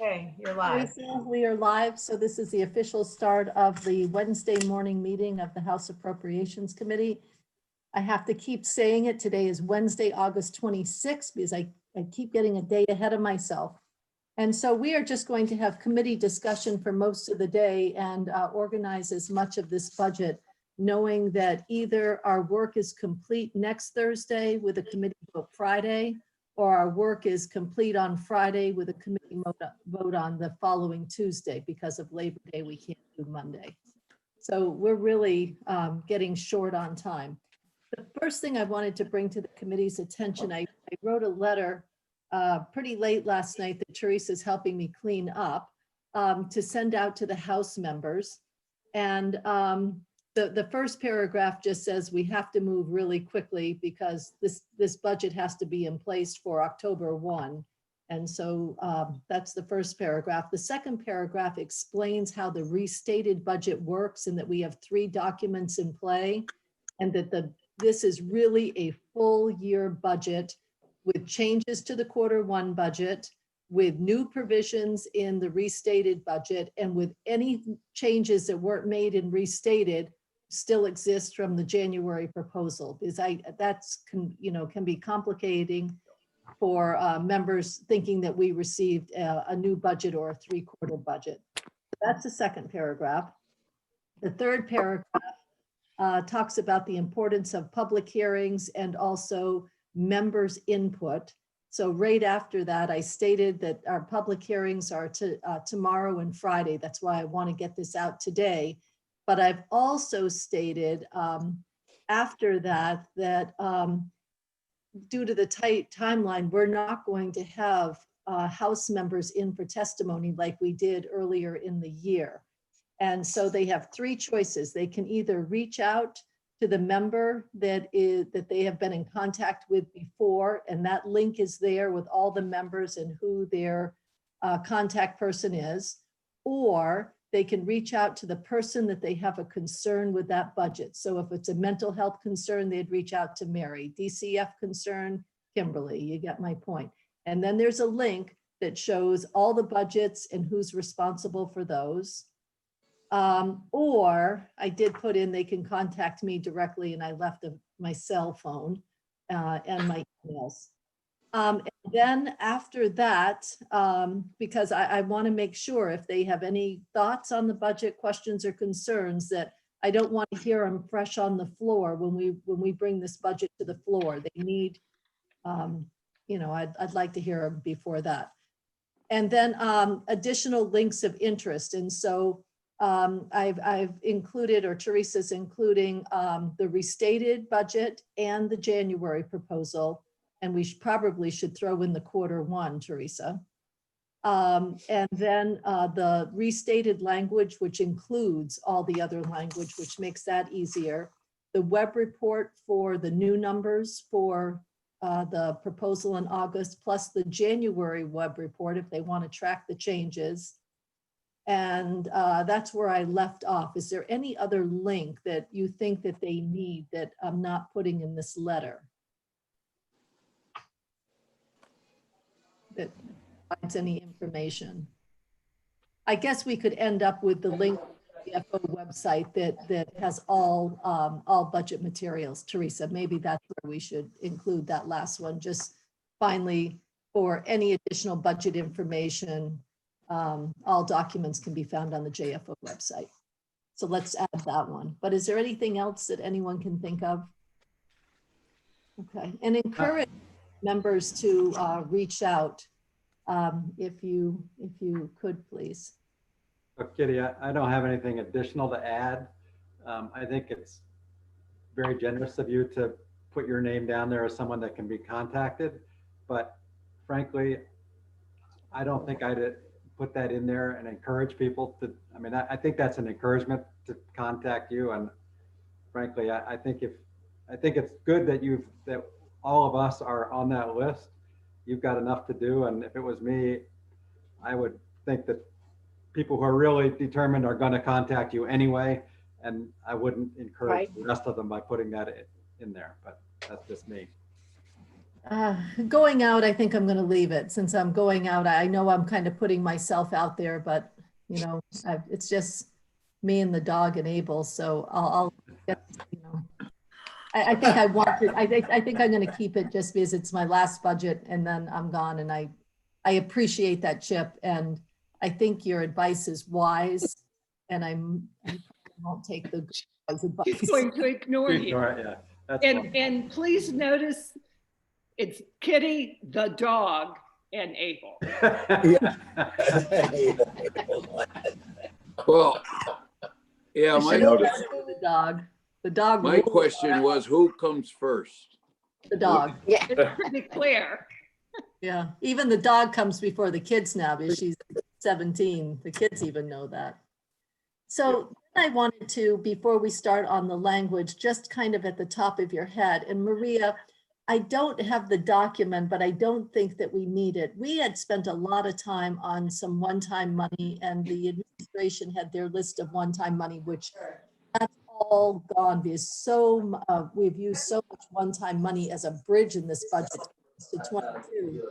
Okay, you're live. Teresa, we are live. So this is the official start of the Wednesday morning meeting of the House Appropriations Committee. I have to keep saying it. Today is Wednesday, August 26th, because I keep getting a day ahead of myself. And so we are just going to have committee discussion for most of the day and organize as much of this budget, knowing that either our work is complete next Thursday with a committee vote Friday, or our work is complete on Friday with a committee vote on the following Tuesday. Because of Labor Day, we can't do Monday. So we're really getting short on time. The first thing I wanted to bring to the committee's attention, I wrote a letter pretty late last night that Teresa's helping me clean up to send out to the House members. And the first paragraph just says we have to move really quickly because this budget has to be in place for October 1. And so that's the first paragraph. The second paragraph explains how the restated budget works and that we have 3 documents in play, and that this is really a full year budget with changes to the Q1 budget, with new provisions in the restated budget, and with any changes that weren't made and restated still exist from the January proposal. Because can be complicating for members thinking that we received a new budget or a 3-quarter budget. That's the second paragraph. The third paragraph talks about the importance of public hearings and also members' input. So right after that, I stated that our public hearings are tomorrow and Friday. That's why I want to get this out today. But I've also stated after that, due to the tight timeline, we're not going to have House members in for testimony like we did earlier in the year. And so they have 3 choices. They can either reach out to the member that they have been in contact with before, and that link is there with all the members and who their contact person is, or they can reach out to the person that they have a concern with that budget. So if it's a mental health concern, they'd reach out to Mary. DCF concern, Kimberly, you get my point. And then there's a link that shows all the budgets and who's responsible for those. Or I did put in, they can contact me directly, and I left my cell phone and my emails. And then after that, because I want to make sure if they have any thoughts on the budget, questions or concerns, that I don't want to hear them fresh on the floor when we bring this budget to the floor. They need, I'd like to hear them before that. And then additional links of interest. And so I've included, or Teresa's including, the restated budget and the January proposal. And we probably should throw in the Q1, Teresa. And then the restated language, which includes all the other language, which makes that easier. The web report for the new numbers for the proposal in August, plus the January web report if they want to track the changes. And that's where I left off. Is there any other link that you think that they need that I'm not putting in this letter that provides any information? I guess we could end up with the link to the FO website that has all budget materials. Teresa, maybe that's where we should include that last one. Just finally, for any additional budget information, all documents can be found on the JFO website. So let's add that one. But is there anything else that anyone can think of? Okay, and encourage members to reach out if you could, please. Kitty, I don't have anything additional to add. I think it's very generous of you to put your name down there as someone that can be contacted. But frankly, I don't think I'd put that in there and encourage people to, I think that's an encouragement to contact you. And frankly, I think it's good that all of us are on that list. You've got enough to do. And if it was me, I would think that people who are really determined are going to contact you anyway. And I wouldn't encourage the rest of them by putting that in there, but that's just me. Going out, I think I'm going to leave it. Since I'm going out, I know I'm kind of putting myself out there, but you know, it's just me and the dog and Abel. So I'll get, you know, I think I want to, I think I'm going to keep it just because it's my last budget and then I'm gone. And I appreciate that, Chip. And I think your advice is wise. And I won't take the He's advice. going to ignore you. All right, yeah, that's fine. And please notice it's Kitty, the dog, and Abel. Well, yeah, I my should have said the dog. The dog. my question was, who comes first? The dog. Yeah. It's pretty clear. Yeah, even the dog comes before the kids now because she's 17. The kids even know that. So I wanted to, before we start on the language, just kind of at the top of your head. And Maria, I don't have the document, but I don't think that we need it. We had spent a lot of time on some one-time money and the administration had their list of one-time money, which that's all gone because we've used so much one-time money as a bridge in this budget to 22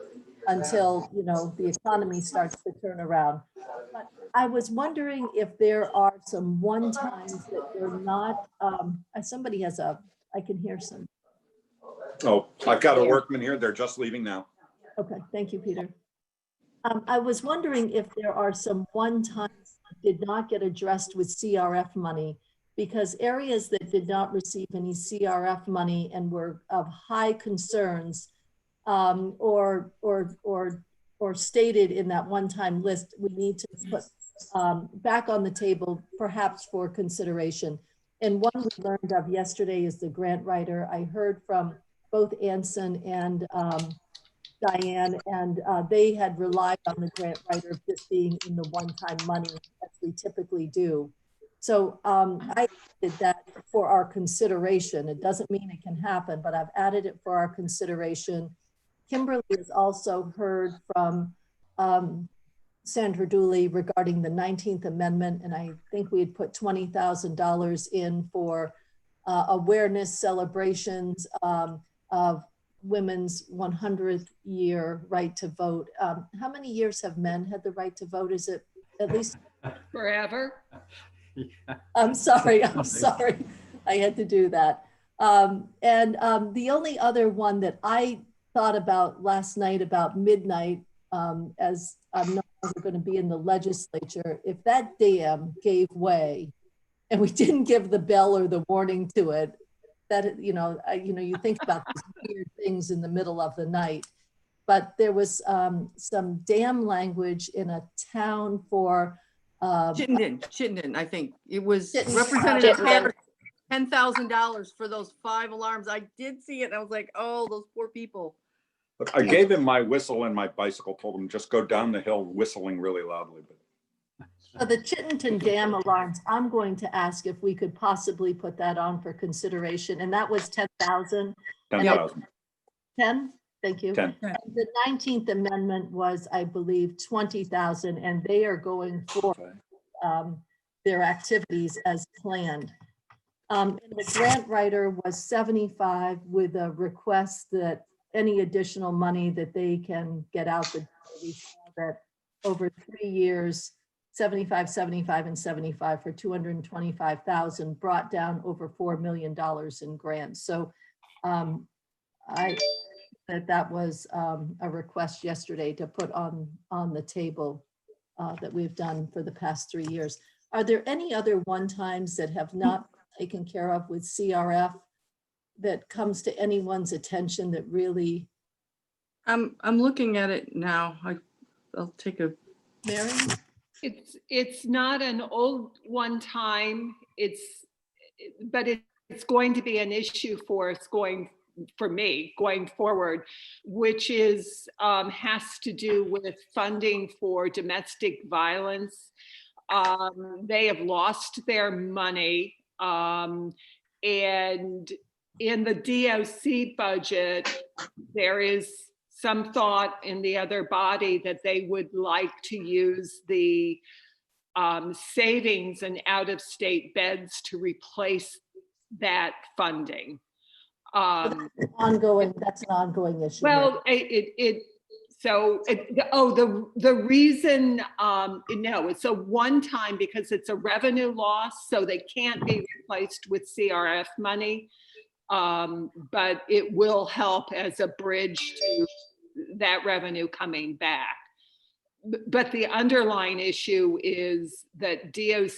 until, you know, the economy starts to turn around. But I was wondering if there are some one-times that they're not, somebody has I can hear some. Oh, I've got a workman here. They're just leaving now. Okay, thank you, Peter. I was wondering if there are some one-times that did not get addressed with CRF money, because areas that did not receive any CRF money and were of high concerns or stated in that one-time list, we need to put back on the table, perhaps for consideration. And one we learned of yesterday is the grant writer. I heard from both Anson and Diane, and they had relied on the grant writer just being in the one-time money as we typically do. So I did that for our consideration. It doesn't mean it can happen, but I've added it for our consideration. Kimberly has also heard from Sandra Dooley regarding the 19th Amendment, and I think we had put $20,000 in for awareness celebrations of women's 100th year right to vote. How many years have men had the right to vote? Is it at least Forever. Yeah. I'm sorry. I had to do that. The only other one that I thought about last night about midnight, as I'm no longer going to be in the legislature, if that dam gave way and we didn't give the bell or the warning to it, that, you think about these weird things in the middle of the night. But there was some dam language in a town for Chittenden, I think. It was Chittenden. Representative Chittenden. $10,000 for those 5 alarms. I did see it. And I was like, oh, those poor people. Look, I gave him my whistle and my bicycle, told him just go down the hill whistling really loudly. For the Chittenden Dam alarms, I'm going to ask if we could possibly put that on for consideration. And that was 10,000. 10,000. 10? Thank you. 10. And the 19th Amendment was, I believe, 20,000, and they are going for their activities as planned. And the grant writer was 75 with a request that any additional money that they can get out the door. We saw that over 3 years, 75, 75, and 75 for 225,000 brought down over $4 million in grants. So that was a request yesterday to put on the table that we've done for the past 3 years. Are there any other one-times that have not been taken care of with CRF that comes to anyone's attention that really? I'm looking at it now. I'll take a. Mary? It's not an old one time. But it's going to be an issue for us for me going forward, which is has to do with funding for domestic violence. They have lost their money, and in the DOC budget, there is some thought in the other body that they would like to use the savings and out-of-state beds to replace that funding. Ongoing, that's an ongoing issue. Well, the reason, no, it's a one-time because it's a revenue loss, so they can't be replaced with CRF money. But it will help as a bridge to that revenue coming back. But the underlying issue is that there is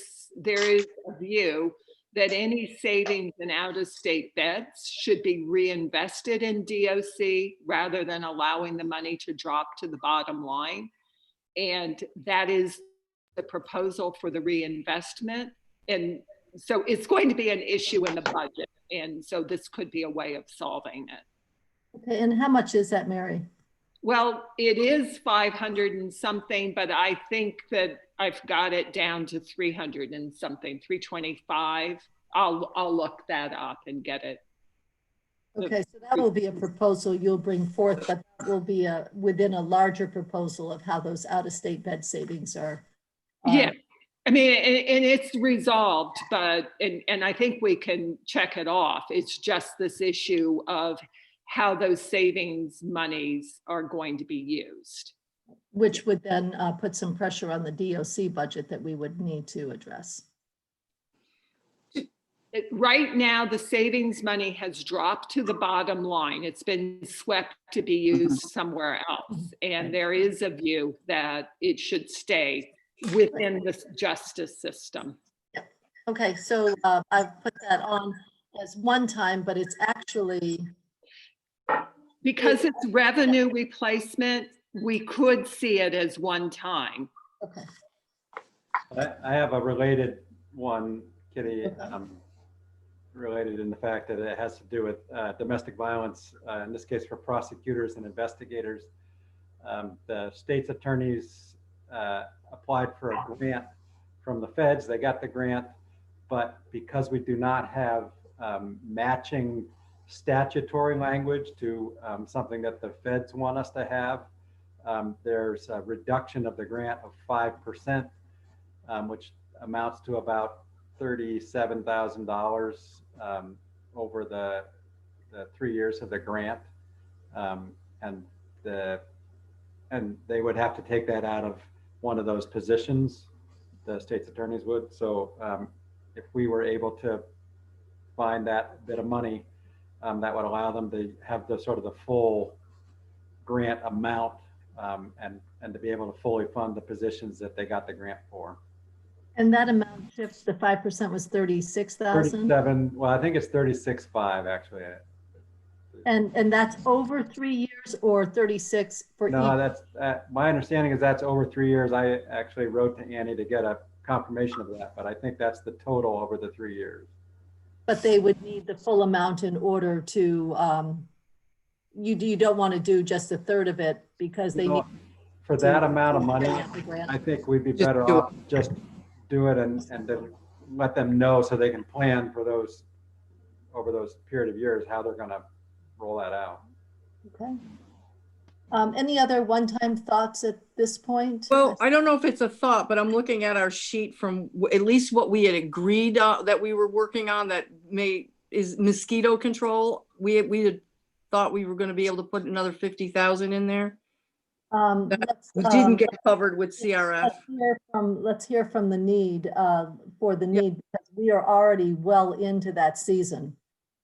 a view that any savings in out-of-state beds should be reinvested in DOC rather than allowing the money to drop to the bottom line. And that is the proposal for the reinvestment. And so it's going to be an issue in the budget. And so this could be a way of solving it. Okay, and how much is that, Mary? Well, it is 500 and something, but I think that I've got it down to 300 and something, 325. I'll look that up and get it. Okay, so that will be a proposal you'll bring forth, but that will be within a larger proposal of how those out-of-state bed savings are. Yeah, I mean, and it's resolved, but, and I think we can check it off. It's just this issue of how those savings monies are going to be used. Which would then put some pressure on the DOC budget that we would need to address. Right now, the savings money has dropped to the bottom line. It's been swept to be used somewhere else. And there is a view that it should stay within the justice system. Yep. Okay, so I've put that on as one time, but it's actually. Because it's revenue replacement, we could see it as one time. Okay. I have a related one, Kitty, Okay. Related in the fact that it has to do with domestic violence, in this case for prosecutors and investigators. The state's attorneys applied for a grant from the feds. They got the grant, but because we do not have matching statutory language to something that the feds want us to have, there's a reduction of the grant of 5%, which amounts to about $37,000 over the 3 years of the grant, and they would have to take that out of one of those positions, the state's attorneys would. So if we were able to find that bit of money, that would allow them to have the sort of the full grant amount, and to be able to fully fund the positions that they got the grant for. And that amount shifts, the 5% was 36,000? 37, well, I think it's 36.5 actually. And that's over 3 years or 36 for each? No, that's, my understanding is that's over 3 years. I actually wrote to Annie to get a confirmation of that, but I think that's the total over the 3 years. But they would need the full amount in order to, you don't want to do just a third of it because they need. For that amount of money, I think we'd be better off just do it and then let them know so they can plan for those, over those period of years, how they're gonna roll that out. Okay. Any other one-time thoughts at this point? Well, I don't know if it's a thought, but I'm looking at our sheet from at least what we had agreed that we were working on that is mosquito control. We had thought we were going to be able to put another 50,000 in there. We didn't get covered with CRF. Let's hear from the need for the need, because we are already well into that season.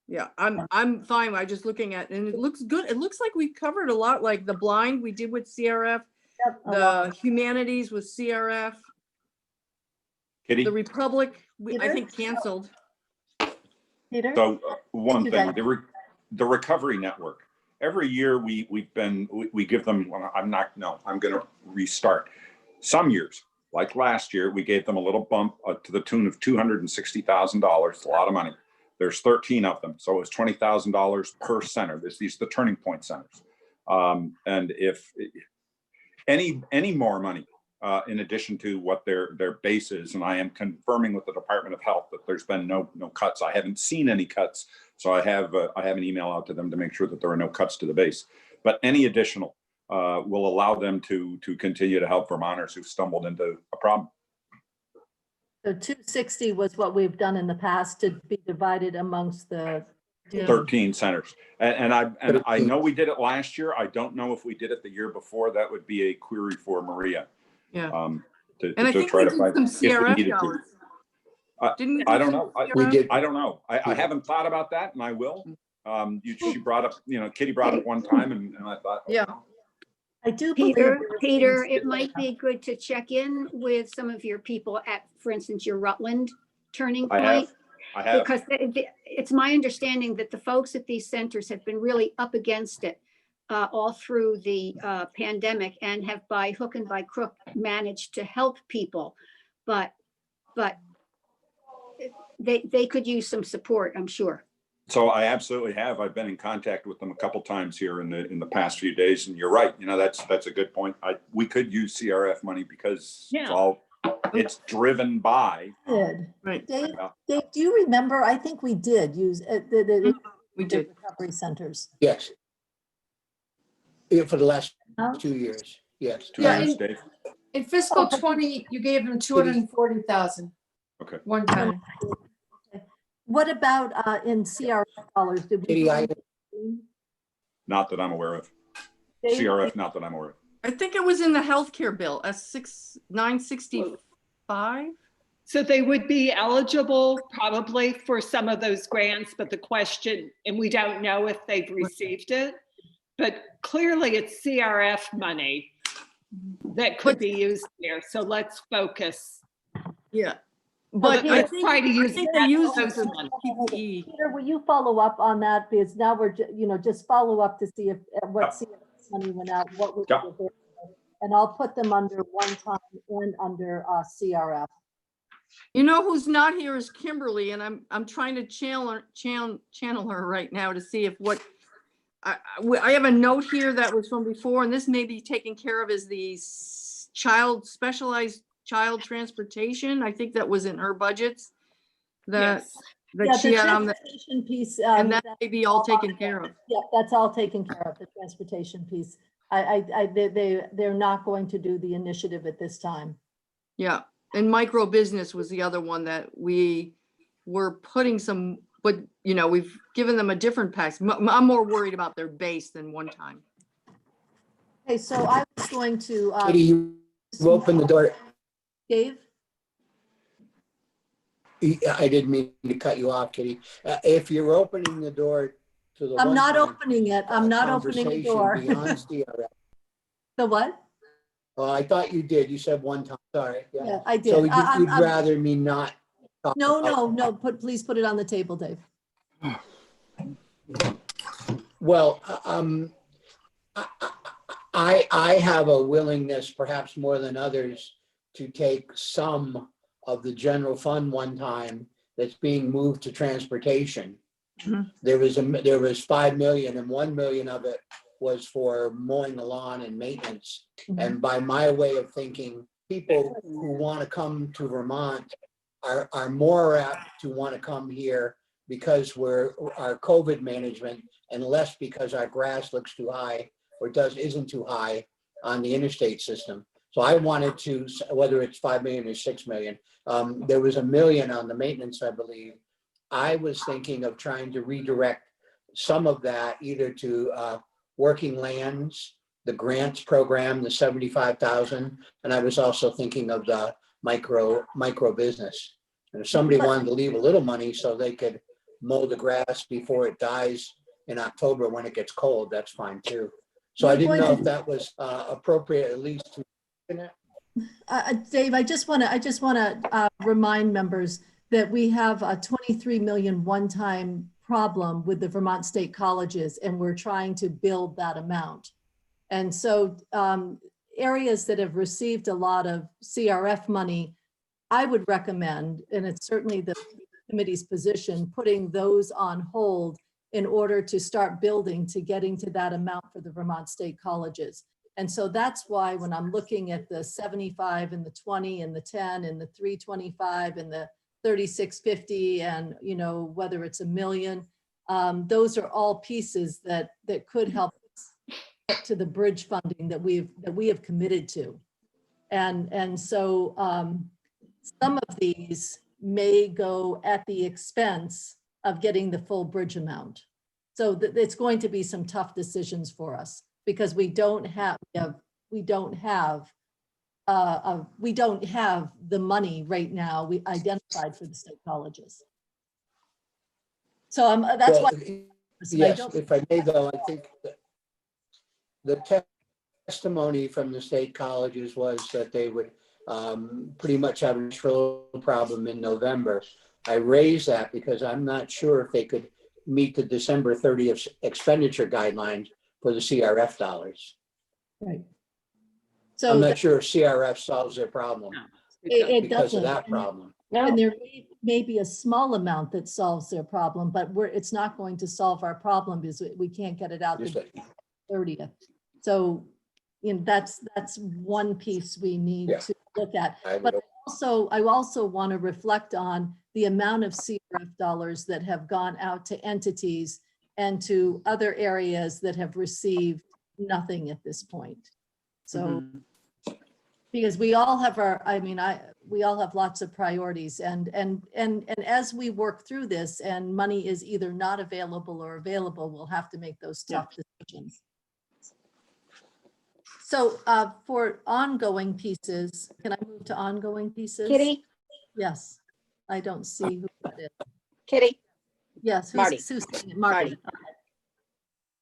Yeah, I'm fine. I'm just looking at, and it looks good. It looks like we've covered a lot, like the blind we did with CRF, Yep, the humanities with CRF, Kitty? the Republic, I Peter? think canceled. Peter? So one Do thing, that. the recovery network. Every year we give them, well, I'm going to restart. Some years, like last year, we gave them a little bump to the tune of $260,000. It's a lot of money. There's 13 of them. So it was $20,000 per center. These are the turning point centers. And if any more money, in addition to what their base is, and I am confirming with the Department of Health that there's been no cuts. I haven't seen any cuts, so I have an email out to them to make sure that there are no cuts to the base. But any additional will allow them to continue to help Vermonters who've stumbled into a problem. So 260 was what we've done in the past to be divided amongst the Yeah. 13 centers. And I know we did it last year. I don't know if we did it the year before. That would be a query for Maria. Yeah. To And I think try we to did find some if we CRF needed to. dollars. Didn't we? I do don't some know. We CRF? did. I don't know. I haven't thought about that, and I will. She brought up, Kitty brought up one time, and I thought, Yeah. I do believe. Peter, it might be good to check in with some of your people at, for instance, your Rutland turning I point. have. Because it's my understanding that the folks at these centers have been really up against it all through the pandemic and have by hook and by crook managed to help people. But they could use some support, I'm sure. So I absolutely have. I've been in contact with them a couple times here in the past few days, and you're right. That's a good point. We could use CRF money because it's driven by. Right. Dave, do you remember? I think we did use We did. recovery centers. Yes. Yeah, for the last Huh? 2 years, yes. Two Yeah, years, Dave. In fiscal 20, you gave them 240,000. Okay. One time. What about in CRF dollars? Did we? Katie, Not that I'm aware of. Dave? CRF, not that I'm aware of. I think it was in the healthcare bill, S965. So they would be eligible probably for some of those grants, but the question, and we don't know if they've received it, but clearly it's CRF money that could be used there. So let's focus. Yeah. But I Let's think, try to use they use it those for money. PPE. Peter, will you follow up on that? Because now we're, just follow up to see if what CRF money went out, what was Yeah. there. And I'll put them under one time and under CRF. You know who's not here is Kimberly, and I'm trying to channel her right now to see if what I have a note here that was from before, and this may be taken care of as the specialized child transportation. I think that was in her budgets that Yes. that she the had on the, transportation piece. and that may be all taken care of. Yeah, that's all taken care of, the transportation piece. They're not going to do the initiative at this time. Yeah, and micro business was the other one that we were putting some, but we've given them a different pack. I'm more worried about their base than one time. Okay, so I was going to, Katie, you opened the door. Dave? I didn't mean to cut you off, Katie. If you're opening the door to the. I'm not one-time, opening it. I'm not opening the door. conversation beyond CRF. The what? Oh, I thought you did. You said one time. Sorry. Yeah, I did. So you'd I'm- rather me not. talk No, about- please put it on the table, Dave. Well, I have a willingness, perhaps more than others, to take some of the general fund one time that's being moved to transportation. Mhm. There was 5 million, and 1 million of it was for mowing the lawn and maintenance. And by my way of thinking, people who want to come to Vermont are more apt to want to come here because our COVID management, and less because our grass looks too high or isn't too high on the interstate system. So I wanted to, whether it's 5 million or 6 million, there was 1 million on the maintenance, I believe. I was thinking of trying to redirect some of that either to working lands, the grants program, the 75,000, and I was also thinking of the micro business. And if somebody wanted to leave a little money so they could mow the grass before it dies in October when it gets cold, that's fine too. So I didn't know if that was appropriate, at least to. Dave, I just want to remind members that we have a 23 million one-time problem with the Vermont State Colleges, and we're trying to build that amount. And so areas that have received a lot of CRF money, I would recommend, and it's certainly the committee's position, putting those on hold in order to start building to getting to that amount for the Vermont State Colleges. And so that's why when I'm looking at the 75 and the 20 and the 10 and the 325 and the 3650 and whether it's 1 million, those are all pieces that could help us get to the bridge funding that we have committed to. And so some of these may go at the expense of getting the full bridge amount. So it's going to be some tough decisions for us because we don't have the money right now we identified for the state colleges. So that's why. Yes, if I may though, I think that the testimony from the state colleges was that they would pretty much have a problem in November. I raised that because I'm not sure if they could meet the December 30th expenditure guidelines for the CRF dollars. Right. I'm So not sure if CRF solves their problem it because of doesn't. that problem. And there may be a small amount that solves their problem, but it's not going to solve our problem because we can't get it out the 30th. So, you know, that's one piece we need to look at. But I also want to reflect on the amount of CRF dollars that have gone out to entities and to other areas that have received nothing at this point. So, because we all have we all have lots of priorities and as we work through this and money is either not available or available, we'll have to make those tough decisions. So for ongoing pieces, can I move to ongoing pieces? Kitty? Yes, I don't see who that is. Kitty? Yes, Marty. who's saying it? Marty.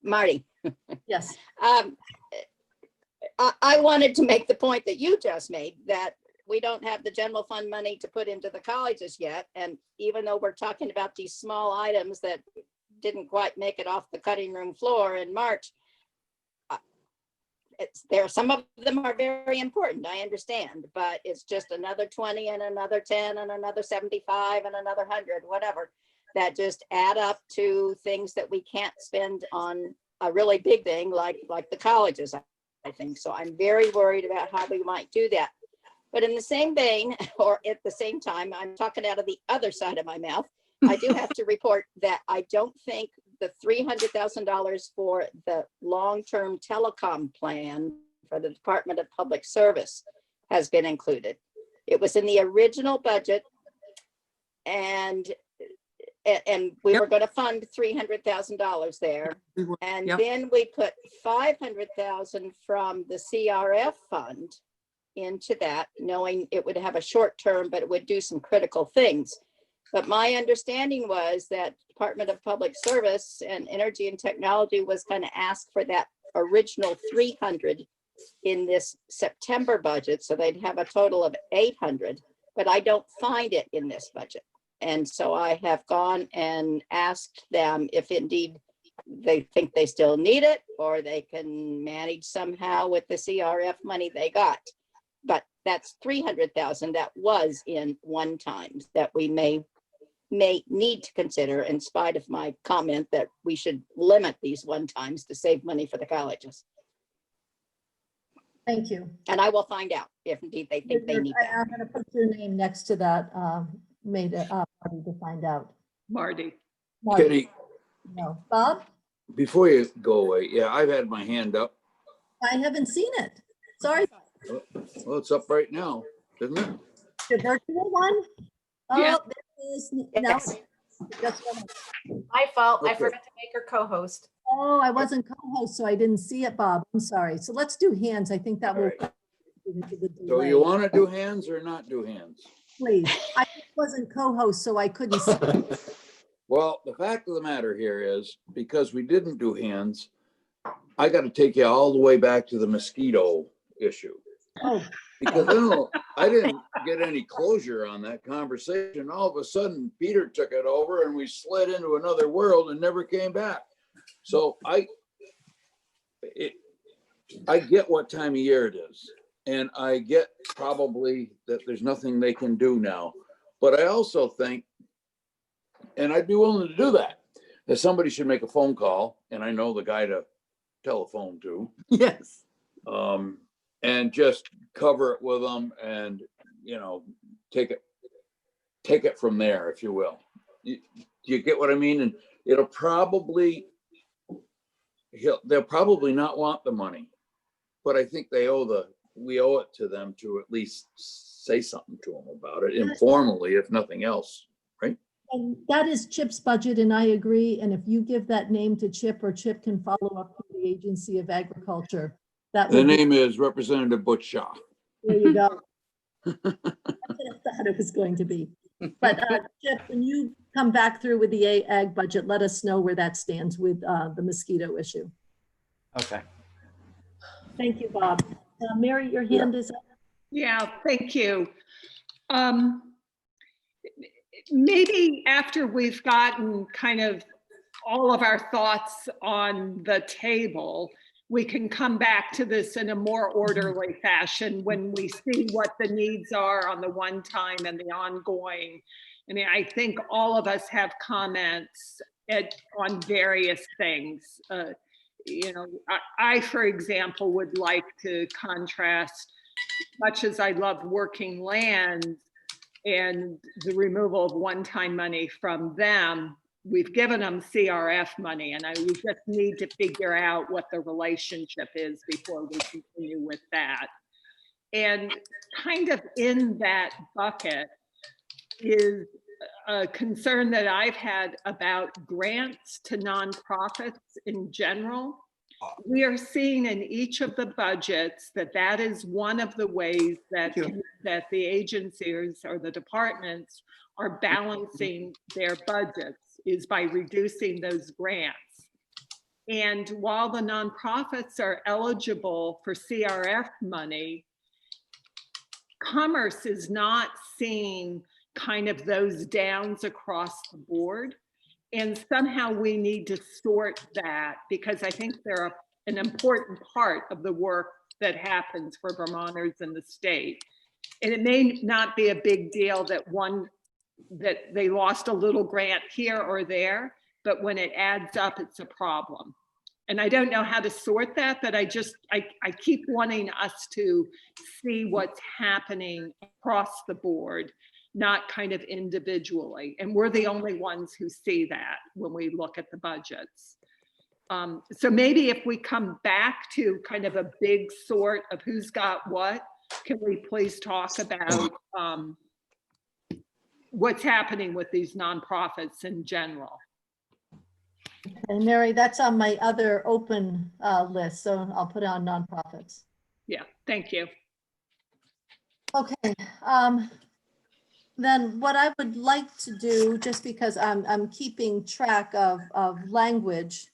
Marty. Yes. I wanted to make the point that you just made, that we don't have the general fund money to put into the colleges yet. And even though we're talking about these small items that didn't quite make it off the cutting room floor in March, some of them are very important, I understand, but it's just another 20 and another 10 and another 75 and another 100, whatever, that just add up to things that we can't spend on a really big thing like the colleges, I think. So I'm very worried about how we might do that. But in the same vein, or at the same time, I'm talking out of the other side of my mouth, I do have to report that I don't think the $300,000 for the long-term telecom plan for the Department of Public Service has been included. It was in the original budget, and we were going to fund $300,000 there, and then we put $500,000 from the CRF fund into that, knowing it would have a short term, but it would do some critical things. But my understanding was that Department of Public Service and Energy and Technology was going to ask for that original 300 in this September budget, so they'd have a total of 800. But I don't find it in this budget. And so I have gone and asked them if indeed they think they still need it or they can manage somehow with the CRF money they got. But that's 300,000 that was in one times that we may need to consider, in spite of my comment that we should limit these one times to save money for the colleges. Thank you. And I will find out if indeed they think they need that. I'm going to put your name next to that, Marty, to find out. Marty. Kitty, No, Bob? before you go away, yeah, I've had my hand up. I haven't seen it. Sorry. Well, it's up right now, isn't it? The virtual one? Oh, Yeah. there it is. No, Yes. just one. My fault. I Okay. forgot to make her co-host. Oh, I wasn't co-host, so I didn't see it, Bob. I'm sorry. So let's do hands. I think that will. All So you want to do hands or not do hands? Please. I wasn't co-host, so I couldn't see. Well, the fact of the matter here is, because we didn't do hands, I got to take you all the way back to the mosquito issue. Oh, Because I didn't get any closure on that conversation. All of a sudden, Peter took it over and we slid into another world and never came back. So I get what time of year it is. And I get probably that there's nothing they can do now. But I also think, and I'd be willing to do that somebody should make a phone call, and I know the guy to telephone to. Yes. And just cover it with them and, take it from there, if you will. You get what I mean? And it'll probably, they'll probably not want the money, but I think we owe it to them to at least say something to them about it informally, if nothing else, right? And that is Chip's budget, and I agree. And if you give that name to Chip, or Chip can follow up with the Agency of Agriculture, that The would be, name is Representative Butch Shaw. there you go. That's what I thought it was going to be. But Chip, when you come back through with the ag budget, let us know where that stands with the mosquito issue. Okay. Thank you, Bob. Mary, your hand is up. Yeah, thank you. Maybe after we've gotten kind of all of our thoughts on the table, we can come back to this in a more orderly fashion when we see what the needs are on the one time and the ongoing. I mean, I think all of us have comments on various things. You know, I, for example, would like to contrast, much as I love working land and the removal of one-time money from them, we've given them CRF money, and we just need to figure out what the relationship is before we continue with that. And kind of in that bucket is a concern that I've had about grants to nonprofits in general. We are seeing in each of the budgets that is one of the ways that the agencies or the departments are balancing their budgets, is by reducing those grants. And while the nonprofits are eligible for CRF money, Commerce is not seeing kind of those downs across the board. And somehow we need to sort that, because I think they're an important part of the work that happens for Vermonters in the state. And it may not be a big deal that they lost a little grant here or there, but when it adds up, it's a problem. And I don't know how to sort that, but I keep wanting us to see what's happening across the board, not kind of individually. And we're the only ones who see that when we look at the budgets. So maybe if we come back to kind of a big sort of who's got what, can we please talk about what's happening with these nonprofits in general? And Mary, that's on my other open list, so I'll put it on nonprofits. Yeah, thank you. Okay. Then what I would like to do, just because I'm keeping track of language,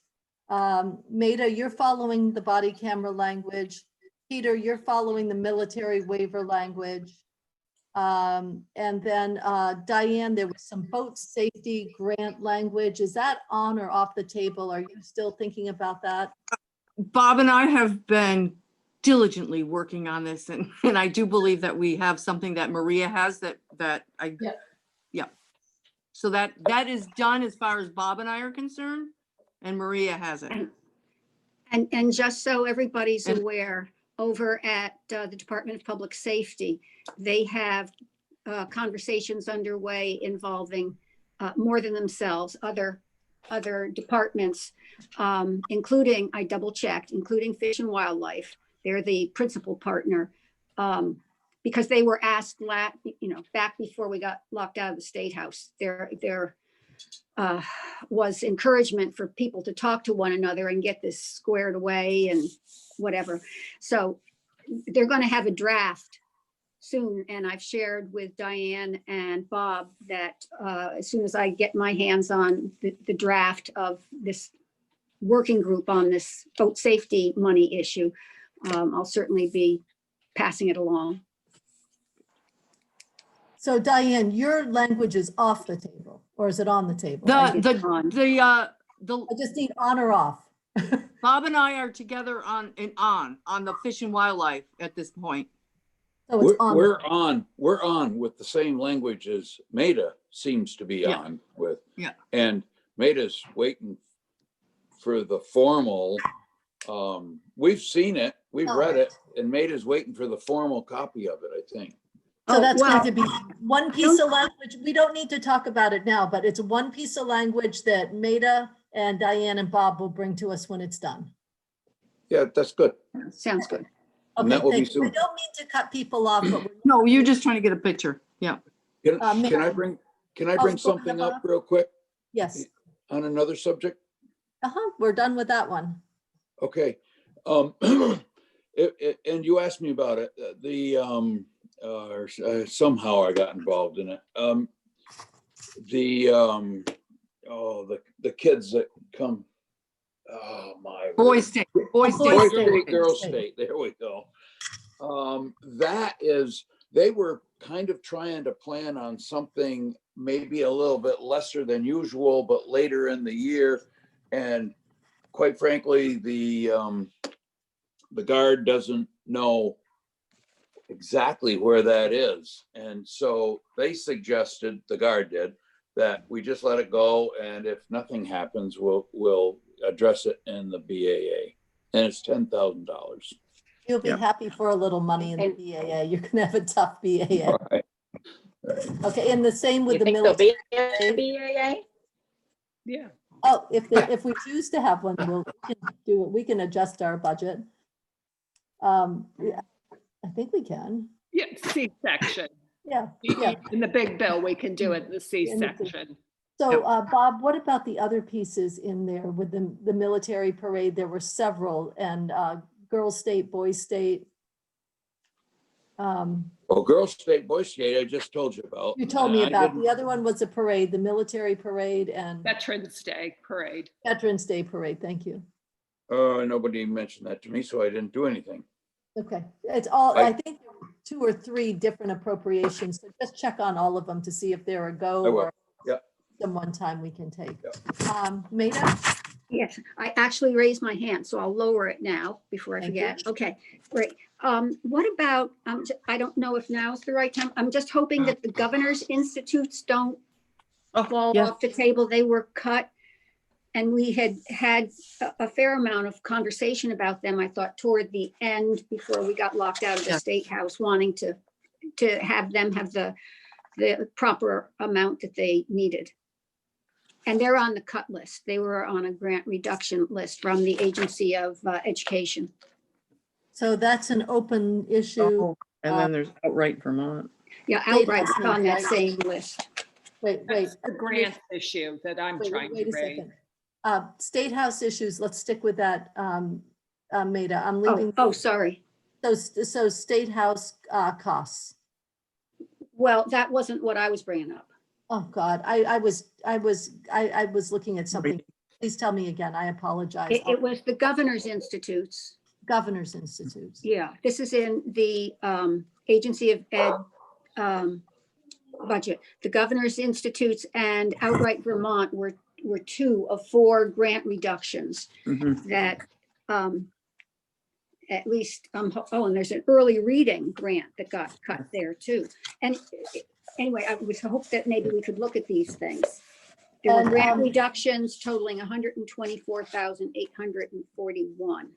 Maida, you're following the body camera language. Peter, you're following the military waiver language. And then Diane, there was some boat safety grant language. Is that on or off the table? Are you still thinking about that? Bob and I have been diligently working on this, and I do believe that we have something that Maria has that I, yeah. So that is done as far as Bob and I are concerned, and Maria has it. And just so everybody's aware, over at the Department of Public Safety, they have conversations underway involving more than themselves, other departments, including, I double checked, including Fish and Wildlife. They're the principal partner, because they were asked, back before we got locked out of the State House, there was encouragement for people to talk to one another and get this squared away and whatever. So they're going to have a draft soon, and I've shared with Diane and Bob that as soon as I get my hands on the draft of this working group on this boat safety money issue, I'll certainly be passing it along. So Diane, your language is off the table, or is it on the table? I just need on or off. Bob and I are together on the Fish and Wildlife at this point. So it's on. We're on with the same language as Maida seems to be on with. Yeah. And Maida's waiting for the formal. We've seen it, we've read it, and Maida's waiting for the formal copy of it, I think. So that's going to be one piece of language. We don't need to talk about it now, but it's one piece of language that Maida and Diane and Bob will bring to us when it's done. Yeah, that's good. Sounds good. And Okay, that will be thanks. soon. We don't mean to cut people off, but No, you're just trying to get a picture. Yeah. Can I bring Can I Oh, bring go ahead, something up Bob. real quick Yes. on another subject? We're done with that one. Okay. And you asked me about it, somehow I got involved in it. The kids that come, oh my. Boys State, Boys State. Boys State. State, Girls State, there we go. They were kind of trying to plan on something maybe a little bit lesser than usual, but later in the year. And quite frankly, the guard doesn't know exactly where that is. And so they suggested, the guard did, that we just let it go. And if nothing happens, we'll address it in the BAA. And it's $10,000. You'll be Yeah. happy for a little money in the BAA. You're gonna have a tough BAA. Right. Okay, and the same with You the think there'll military. be a BAA? Yeah. Oh, if we choose to have one, we can do it. We can adjust our budget. Yeah, I think we can. Yeah, C-section. Yeah, yeah. In the big bill, we can do it in the C-section. So, Bob, what about the other pieces in there with the military parade? There were several, and Girls State, Boys State. Well, Girls State, Boys State, I just told you about. You told me I about. didn't- The other one was a parade, the military parade and Veterans Day Parade. Veterans Day parade. Thank you. Nobody mentioned that to me, so I didn't do anything. Okay, it's all, I Right. think 2 or 3 different appropriations. So just check on all of them to see if they're a go I will. or Yeah. some one time we can take. Yeah. Maida? Yes, I actually raised my hand, so I'll lower it now before I Thank you. forget. Okay, great. What about, I don't know if now is the right time. I'm just hoping that the Governor's Institutes don't fall yes. off the table. They were cut. And we had a fair amount of conversation about them, I thought, toward the end, before we got locked out of the Yeah. State House, wanting to have them have the proper amount that they needed. And they're on the cut list. They were on a grant reduction list from the Agency of Education. So that's an open issue. Oh, and then there's Outright Vermont. Yeah, State Outright's House, on that right? same list. Wait. That's the grant issue that I'm trying Wait to a raise. second. State House issues, let's stick with that, Maida. I'm leaving. Oh, sorry. So State House costs. Well, that wasn't what I was bringing up. Oh, God, I was looking at something. Please tell me again. I apologize. It was the Governor's Institutes. Governor's Institutes. Yeah, this is in the Agency of Ed budget. The Governor's Institutes and Outright Vermont were 2 of 4 grant reductions Mhm. that at least, and there's an early reading grant that got cut there too. And anyway, I would hope that maybe we could look at these things. There were And, grant reductions totaling 124,841.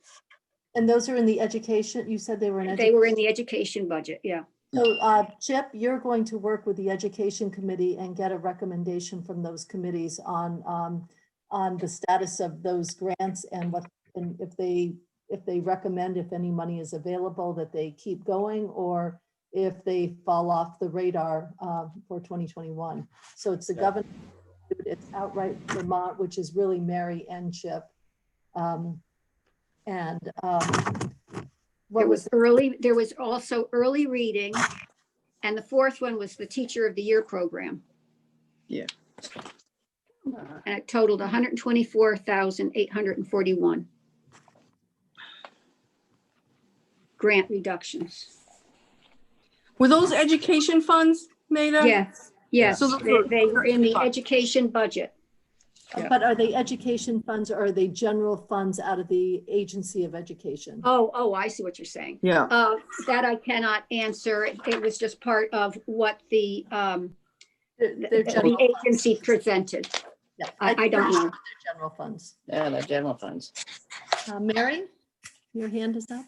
And those are in the education, you said they were in They education. were in the education budget, yeah. So Chip, you're going to work with the education committee and get a recommendation from those committees on the status of those grants and what, and if they recommend, if any money is available, that they keep going, or if they fall off the radar for 2021. So it's the governor, it's Outright Vermont, which is really Mary and Chip. What There was also early reading, and the 4th one was the Teacher of the Year program. Yeah. And it totaled 124,841. Grant reductions. Were those education funds, Maida? Yes, So those they were in the fun. education budget. Yeah. But are they education funds or are they general funds out of the Agency of Education? Oh, I see what you're saying. Yeah. That I cannot answer. It was just part of what the They're general funds. agency presented. Yeah, I don't know. They're general funds. Yeah, the general funds. Mary, your hand is up.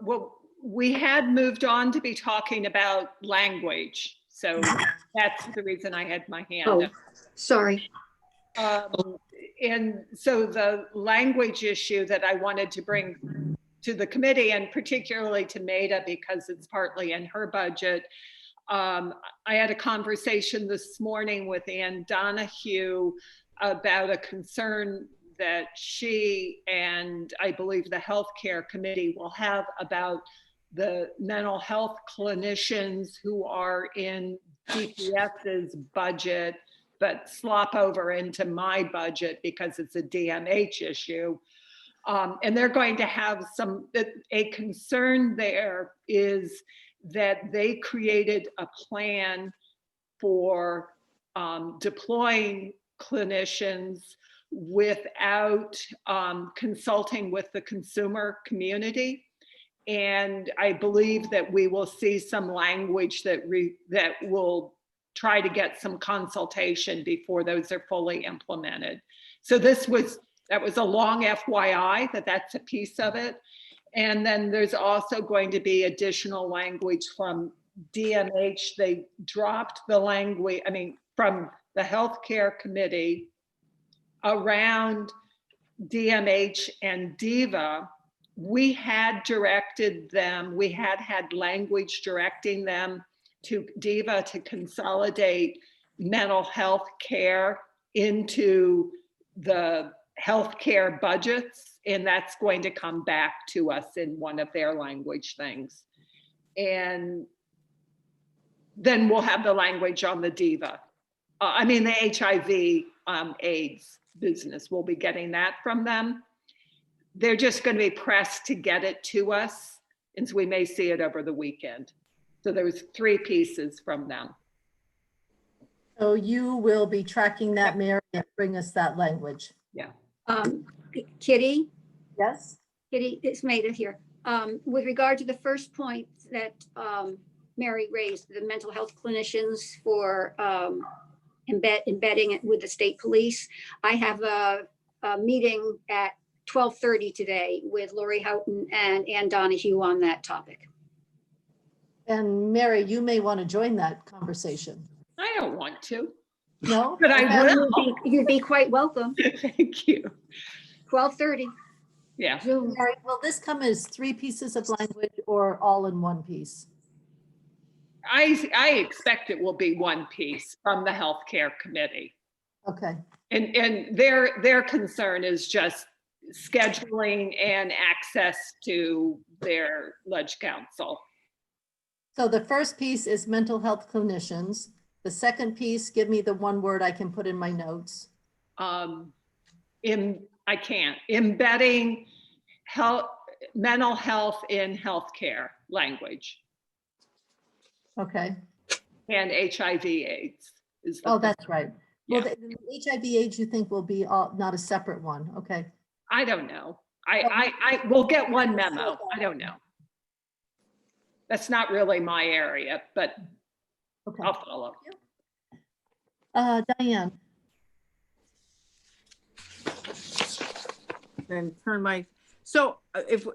Well, we had moved on to be talking about language. So that's the reason I had my hand Oh, up. sorry. And so the language issue that I wanted to bring to the committee, and particularly to Maida because it's partly in her budget, I had a conversation this morning with Ann Donahue about a concern that she and I believe the healthcare committee will have about the mental health clinicians who are in DPS's budget, but slop over into my budget because it's a DMH issue. And they're going to have a concern there is that they created a plan for deploying clinicians without consulting with the consumer community. And I believe that we will see some language that will try to get some consultation before those are fully implemented. So that was a long FYI, that's a piece of it. And then there's also going to be additional language from DMH. They dropped the language, from the healthcare committee around DMH and DIVA. We had directed them, we had language directing them to DIVA to consolidate mental health care into the healthcare budgets, and that's going to come back to us in one of their language things. And then we'll have the language on the DIVA. The HIV AIDS business, we'll be getting that from them. They're just going to be pressed to get it to us, and so we may see it over the weekend. So there was 3 pieces from them. So you will be tracking that, Mary, and bring us that language. Yeah. Kitty, Yes? Kitty, it's Maida here. With regard to the first point that Mary raised, the mental health clinicians for embedding it with the state police, I have a meeting at 12:30 today with Lori Houghton and Ann Donahue on that topic. And Mary, you may want to join that conversation. I don't want to. No? But I will. You'd be quite welcome. Thank you. 12:30. Yeah. Zoom. Mary, will this come as 3 pieces of language or all in one piece? I expect it will be one piece from the healthcare committee. Okay. And their concern is just scheduling and access to their ledge council. So the first piece is mental health clinicians. The second piece, give me the one word I can put in my notes. Embedding mental health in healthcare language. Okay. And HIV/AIDS is the Oh, that's right. Well, Yeah. the HIV/AIDS you think will be not a separate one. Okay. I don't know. I will get one memo. I don't know. That's not really my area, but Okay. I'll follow. Diane, And so if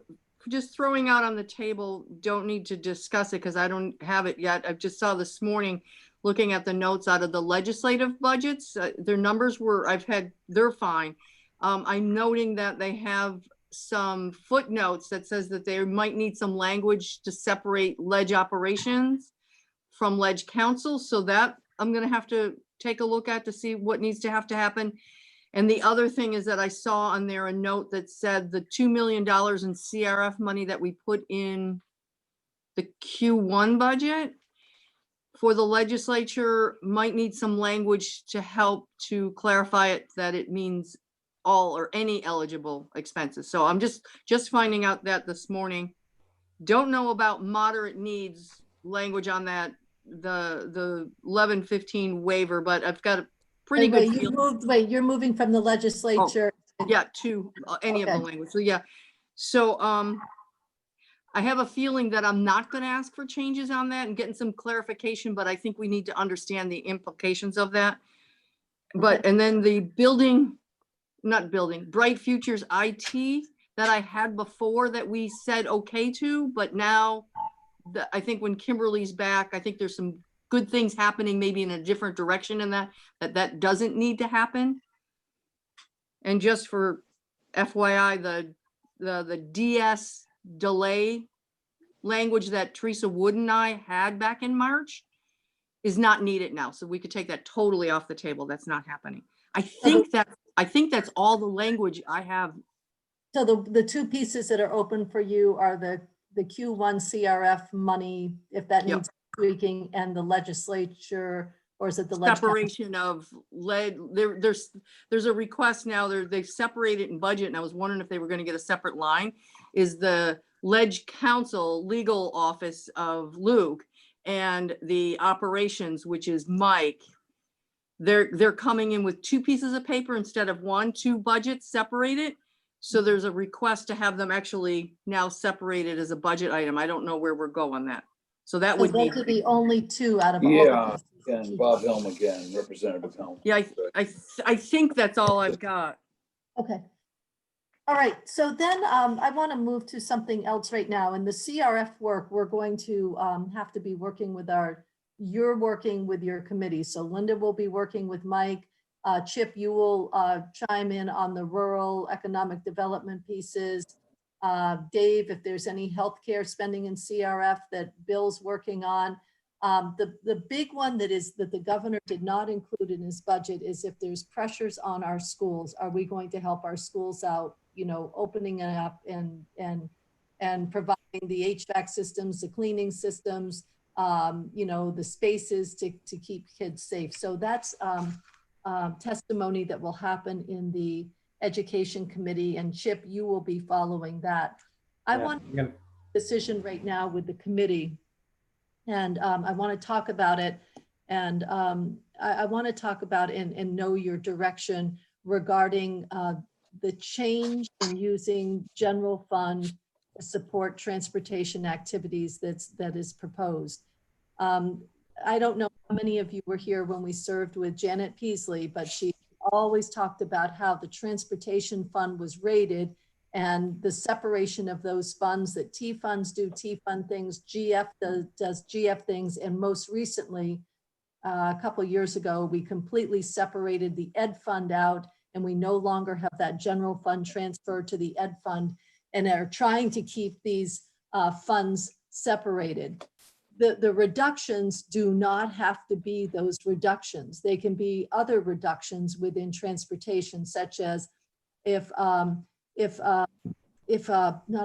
just throwing out on the table, don't need to discuss it because I don't have it yet. I just saw this morning, looking at the notes out of the legislative budgets, their numbers they're fine. I'm noting that they have some footnotes that says that they might need some language to separate ledge operations from ledge council. So that I'm going to have to take a look at to see what needs to happen. And the other thing is that I saw on there a note that said the $2 million in CRF money that we put in the Q1 budget for the legislature might need some language to help to clarify it, that it means all or any eligible expenses. So I'm just finding out that this morning. Don't know about moderate needs language on that, the 1115 waiver, but I've got a pretty good feeling. You're moving from the legislature. Yeah, to any of the language. So yeah. So I have a feeling that I'm not going to ask for changes on that and getting some clarification, but I think we need to understand the implications of that. But, and then the Bright Futures IT that I had before that we said okay to, but now I think when Kimberly's back, I think there's some good things happening maybe in a different direction in that doesn't need to happen. And just for FYI, the DS delay language that Teresa Wood and I had back in March, is not needed now. So we could take that totally off the table. That's not happening. I think that's all the language I have. So the two pieces that are open for you are the Q1 CRF money, if that Yep. needs tweaking, and the legislature, or is it the legislature? Separation of there's a request now, they've separated in budget, and I was wondering if they were going to get a separate line, is the Ledge Council legal office of Luke and the operations, which is Mike. They're coming in with two pieces of paper instead of one, two budgets separated. So there's a request to have them actually now separated as a budget item. I don't know where we're going that. So that So would be. those are the only two out of all. Yeah, and Bob Helm again, Representative Helm. Yeah, I think that's all I've got. Okay. All right, so then I want to move to something else right now. In the CRF work, we're going to have to be working with you're working with your committee. So Linda will be working with Mike. Chip, you will chime in on the rural economic development pieces. Dave, if there's any healthcare spending in CRF that Bill's working on. The big one that the governor did not include in his budget is if there's pressures on our schools, are we going to help our schools out, you know, opening it up and providing the HVAC systems, the cleaning systems, you know, the spaces to keep kids safe. So that's testimony that will happen in the Education Committee, and Chip, you will be following that. I want a decision right now with the committee, and I want to talk about it, and I want to talk about and know your direction regarding the change in using general fund to support transportation activities that is proposed. I don't know how many of you were here when we served with Janet Peasley, but she always talked about how the transportation fund was rated and the separation of those funds, that T funds do T fund things, GF does GF things, and most recently, a couple of years ago, we completely separated the ed fund out, and we no longer have that general fund transfer to the ed fund, and are trying to keep these funds separated. The reductions do not have to be those reductions. They can be other reductions within transportation, such as if not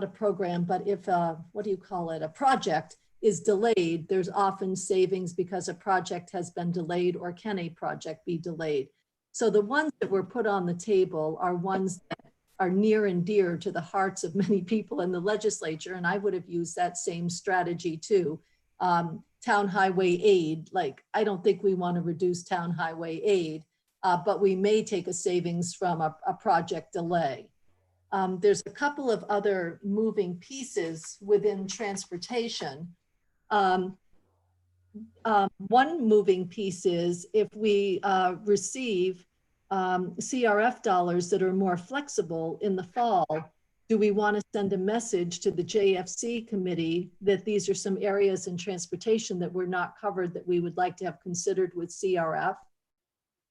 a program, but if what do you call it? A project is delayed, there's often savings because a project has been delayed, or can a project be delayed? So the ones that were put on the table are ones that are near and dear to the hearts of many people in the legislature. And I would have used that same strategy too. Town highway aid, like, I don't think we want to reduce town highway aid, but we may take a savings from a project delay. There's a couple of other moving pieces within transportation. One moving piece is if we receive CRF dollars that are more flexible in the fall, do we want to send a message to the JFC committee that these are some areas in transportation that were not covered that we would like to have considered with CRF?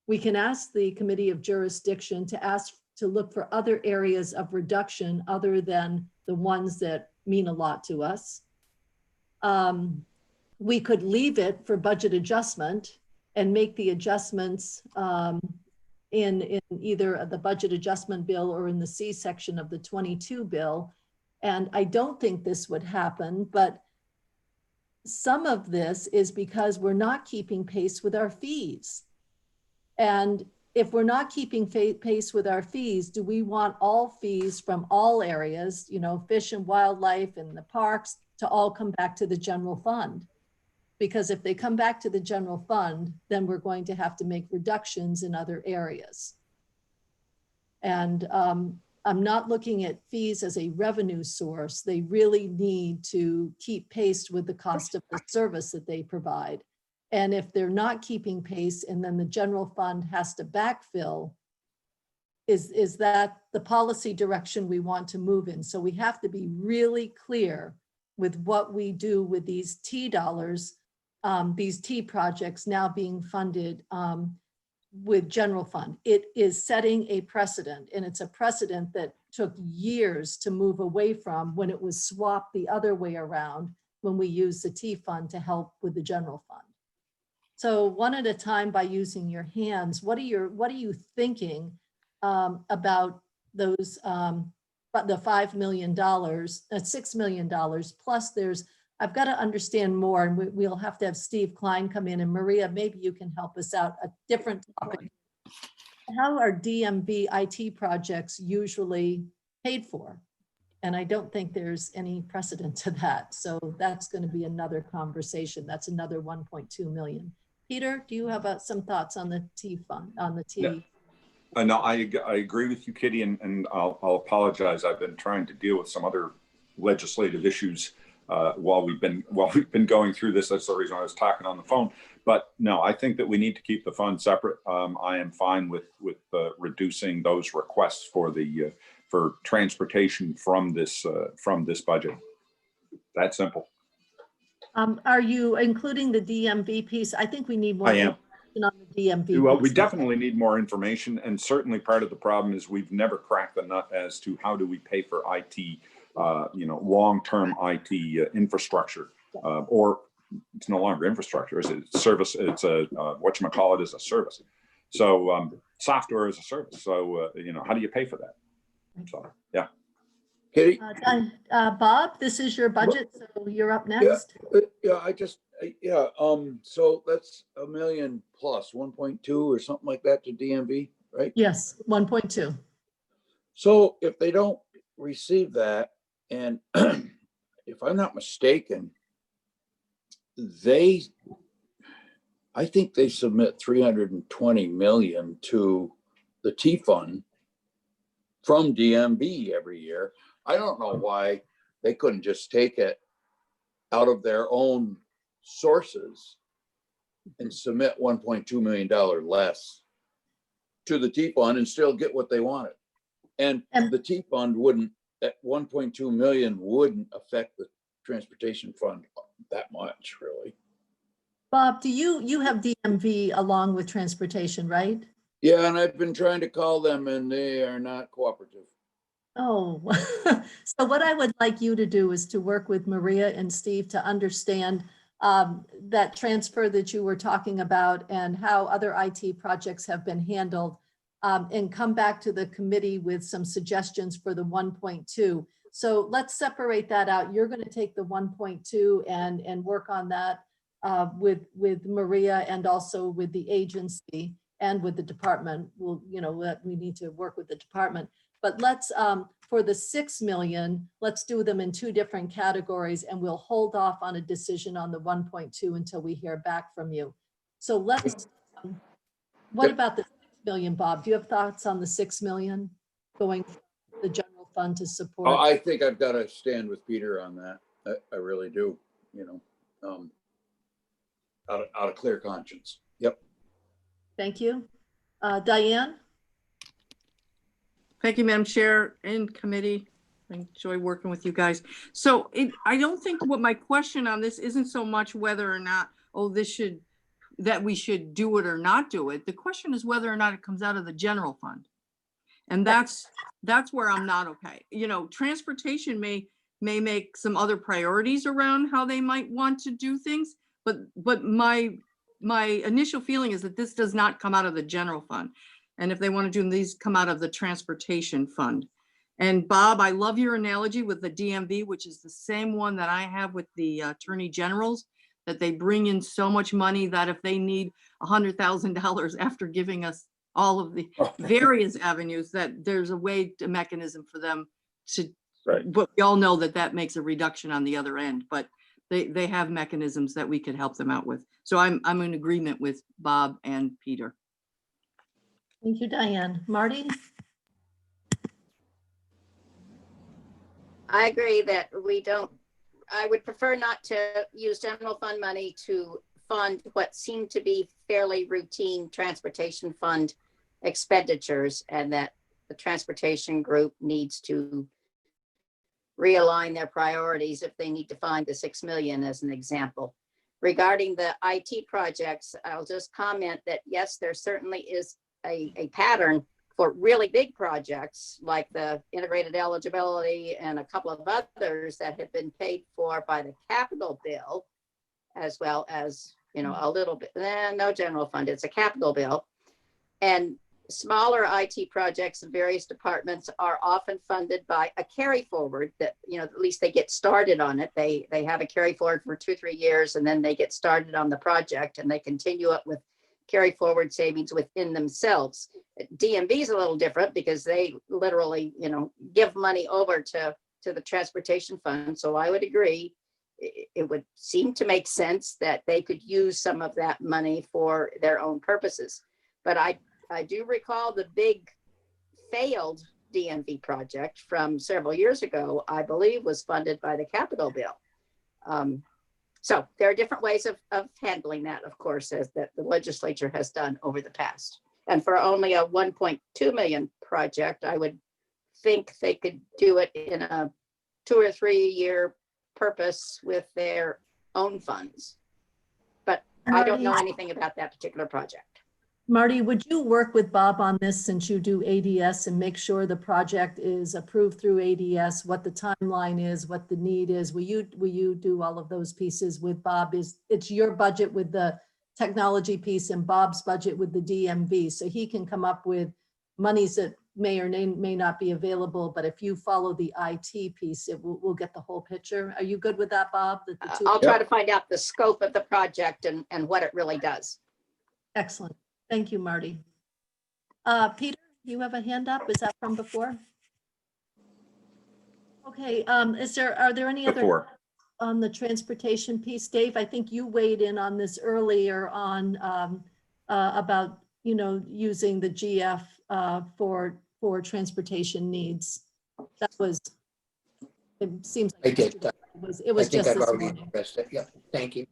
We can ask the committee of jurisdiction to look for other areas of reduction other than the ones that mean a lot to us. We could leave it for budget adjustment and make the adjustments in either the budget adjustment bill or in the C section of the 22 bill. And I don't think this would happen, but some of this is because we're not keeping pace with our fees. And if we're not keeping pace with our fees, do we want all fees from all areas, you know, fish and wildlife and the parks, to all come back to the general fund? Because if they come back to the general fund, then we're going to have to make reductions in other areas. And I'm not looking at fees as a revenue source. They really need to keep pace with the cost of the service that they provide. And if they're not keeping pace and then the general fund has to backfill, is that the policy direction we want to move in? So we have to be really clear with what we do with these T dollars, these T projects now being funded with general fund. It is setting a precedent, and it's a precedent that took years to move away from when it was swapped the other way around when we used the T fund to help with the general fund. So one at a time by using your hands, what are you thinking about those, but the $5 million, $6 million, plus I've got to understand more, and we'll have to have Steve Klein come in, and Maria, maybe you can help us out, a different topic. How are DMV IT projects usually paid for? And I don't think there's any precedent to that. So that's going to be another conversation. That's another 1.2 million. Peter, do you have some thoughts on the T fund, on the T? Yeah. No, I agree with you, Kitty, and I'll apologize. I've been trying to deal with some other legislative issues while we've been going through this. That's the reason I was talking on the phone. But no, I think that we need to keep the fund separate. I am fine with reducing those requests for transportation from this budget. That simple. Are you including the DMV piece? I think we need more. I am. On the DMV. Well, we definitely need more information, and certainly part of the problem is we've never cracked the nut as to how do we pay for IT, long-term IT infrastructure, or it's no longer infrastructure. It's a service. It's a whatchamacallit is a service. So software is a service. So how do you pay for that? So yeah. Kitty? Bob, this is your budget, so you're up next. So that's $1 million plus 1.2 or something like that to DMV, right? Yes, 1.2. So if they don't receive that, and if I'm not mistaken, I think they submit 320 million to the T fund from DMV every year. I don't know why they couldn't just take it out of their own sources and submit $1.2 million less to the T fund and still get what they wanted. And the T fund wouldn't, at 1.2 million wouldn't affect the transportation fund that much, really. Bob, do you have DMV along with transportation, right? Yeah, and I've been trying to call them and they are not cooperative. Oh, so what I would like you to do is to work with Maria and Steve to understand that transfer that you were talking about and how other IT projects have been handled, and come back to the committee with some suggestions for the 1.2. So let's separate that out. You're going to take the 1.2 and work on that with Maria and also with the agency and with the department. We'll, we need to work with the department. But let's, for the 6 million, let's do them in two different categories, and we'll hold off on a decision on the 1.2 until we hear back from you. So let's, what about the 6 million, Bob? Do you have thoughts on the 6 million going from the general fund to support? Oh, I think I've got to stand with Peter on that. I really do, out of clear conscience. Yep. Thank you. Diane? Thank you, Madam Chair and committee. I enjoy working with you guys. So I don't think what my question on this isn't so much whether or not, that we should do it or not do it. The question is whether or not it comes out of the general fund. And that's where I'm not okay. Transportation may make some other priorities around how they might want to do things, but my initial feeling is that this does not come out of the general fund. And if they want to do these, come out of the transportation fund. And Bob, I love your analogy with the DMV, which is the same one that I have with the attorney generals, that they bring in so much money that if they need $100,000 after giving us all of the various avenues, that there's a mechanism for them to, right. But we all know that makes a reduction on the other end, but they have mechanisms that we could help them out with. So I'm in agreement with Bob and Peter. Thank you, Diane. Marty? I agree that I would prefer not to use general fund money to fund what seem to be fairly routine transportation fund expenditures, and that the transportation group needs to realign their priorities if they need to find the 6 million as an example. Regarding the IT projects, I'll just comment that yes, there certainly is a pattern for really big projects like the integrated eligibility and a couple of others that have been paid for by the capital bill, as well as you know, a little bit, no general fund, it's a capital bill. And smaller IT projects in various departments are often funded by a carry forward that, you know, at least they get started on it. They have a carry forward for 2-3 years, and then they get started on the project and they continue it with carry forward savings within themselves. DMV is a little different because they literally, you know, give money over to the transportation fund. So I would agree, it would seem to make sense that they could use some of that money for their own purposes. But I do recall the big failed DMV project from several years ago, I believe was funded by the capital bill. So there are different ways of handling that, of course, as that the legislature has done over the past. And for only a 1.2 million project, I would think they could do it in a 2 or 3 year purpose with their own funds. But I don't know anything about that particular project. Marty, would you work with Bob on this since you do ADS and make sure the project is approved through ADS, what the timeline is, what the need is? Will you do all of those pieces with Bob? It's your budget with the technology piece and Bob's budget with the DMV. So he can come up with monies that may or may not be available, but if you follow the IT piece, we'll get the whole picture. Are you good with that, Bob? I'll try to find out the scope of the project and what it really does. Excellent. Thank you, Marty. Peter, you have a hand up. Is that from before? Okay. Are there any other on the transportation piece? Dave, I think you weighed in on this earlier on about, you know, using the GF for transportation needs. That was, it seems like I did. it was just I've this already morning. addressed it. Yeah, thank you.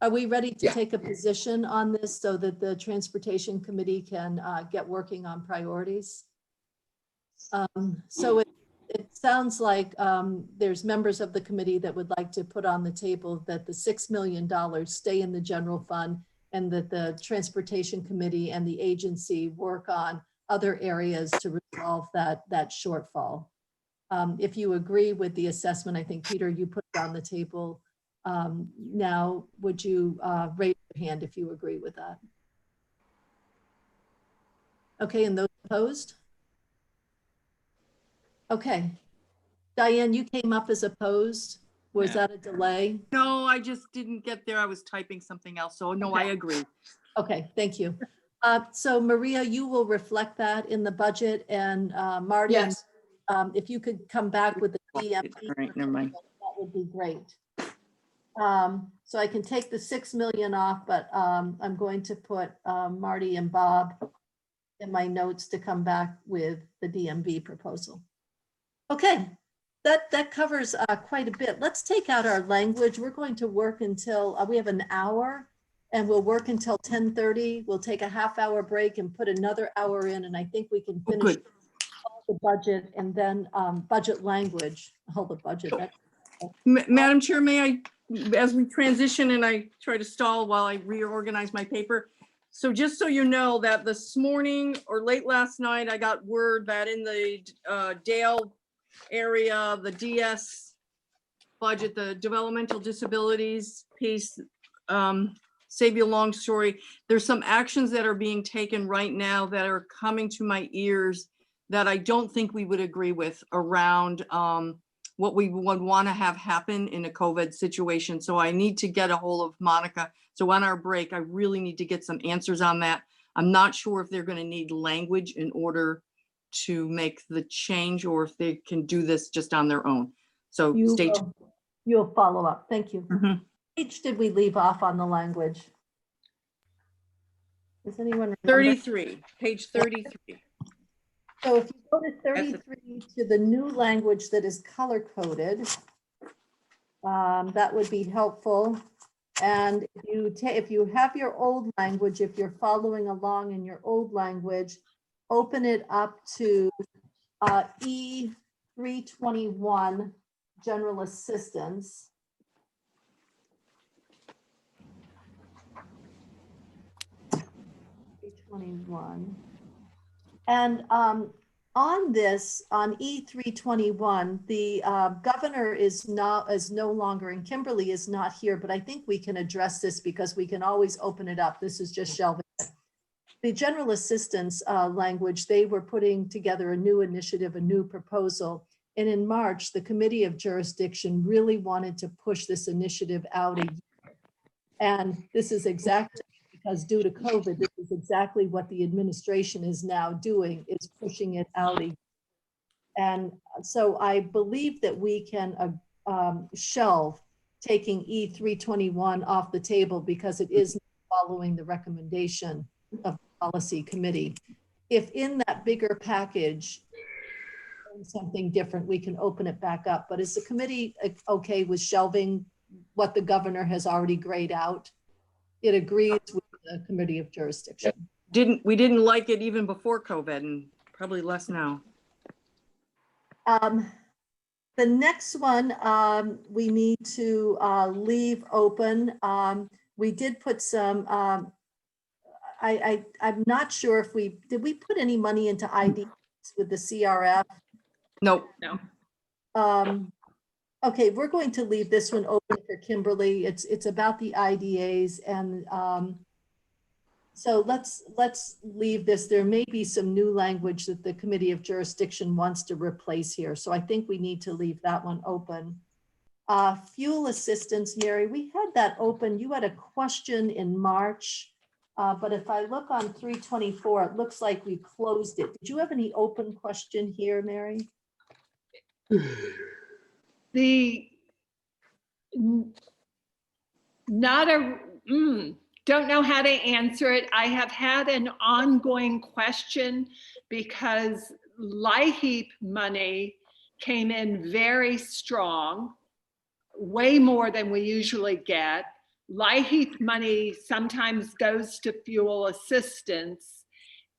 Are we ready to Yeah. take a position on this so that the transportation committee can get working on priorities? So it sounds like there's members of the committee that would like to put on the table that the $6 million stay in the general fund and that the transportation committee and the agency work on other areas to resolve that shortfall. If you agree with the assessment, I think, Peter, you put it on the table. Now, would you raise your hand if you agree with that? Okay, and those opposed? Okay. Diane, you came up as opposed. Was that a delay? No, I just didn't get there. I was typing something else. So no, I agree. Okay, thank you. So Maria, you will reflect that in the budget, and Marty, Yes. if you could come back with the DMV, All right, never mind. that would be great. So I can take the 6 million off, but I'm going to put Marty and Bob in my notes to come back with the DMV proposal. Okay, that covers quite a bit. Let's take out our language. We're going to work until we have an hour, and we'll work until 10:30. We'll take a half-hour break and put another hour in, and I think we can finish all the budget and then budget language, all the budget. Madam Chair, may I, as we transition and I try to stall while I reorganize my paper. So just so you know that this morning or late last night, I got word that in the Dale area, the DS budget, the developmental disabilities piece, save you a long story, there's some actions that are being taken right now that are coming to my ears that I don't think we would agree with around what we would want to have happen in a COVID situation. So I need to get a hold of Monica. So on our break, I really need to get some answers on that. I'm not sure if they're going to need language in order to make the change or if they can do this just on their own. So stay tuned. You'll follow up. Thank you. Mhm. Which did we leave off on the language? Does anyone remember? 33, page 33. So if you go to 33 to the new language that is color coded, that would be helpful. And if you have your old language, if you're following along in your old language, open it up to E321, general assistance. E321. And On this, on E321, the governor is no longer, and Kimberly is not here, but I think we can address this because we can always open it up. This is just shelving it. The general assistance language, they were putting together a new initiative, a new proposal. And in March, the Committee of Jurisdiction really wanted to push this initiative out a year. And this is exactly because due to COVID, this is exactly what the administration is now doing, is pushing it out a year. And so I believe that we can shelve taking E321 off the table because it is following the recommendation of the policy committee. If in that bigger package, something different, we can open it back up. But is the committee okay with shelving what the governor has already grayed out? It agrees with the Committee of Jurisdiction. We didn't like it even before COVID, and probably less now. The next one we need to leave open. We did put some, I'm not sure if did we put any money into IDs with the CRF? No. Okay, we're going to leave this one open for Kimberly. It's about the IDAs, and so let's leave this. There may be some new language that the Committee of Jurisdiction wants to replace here, so I think we need to leave that one open. Fuel assistance, Mary, we had that open. You had a question in March, but if I look on 324, it looks like we closed it. Did you have any open question here, Mary? Don't know how to answer it. I have had an ongoing question because LIHEAP money came in very strong, way more than we usually get. LIHEAP money sometimes goes to fuel assistance.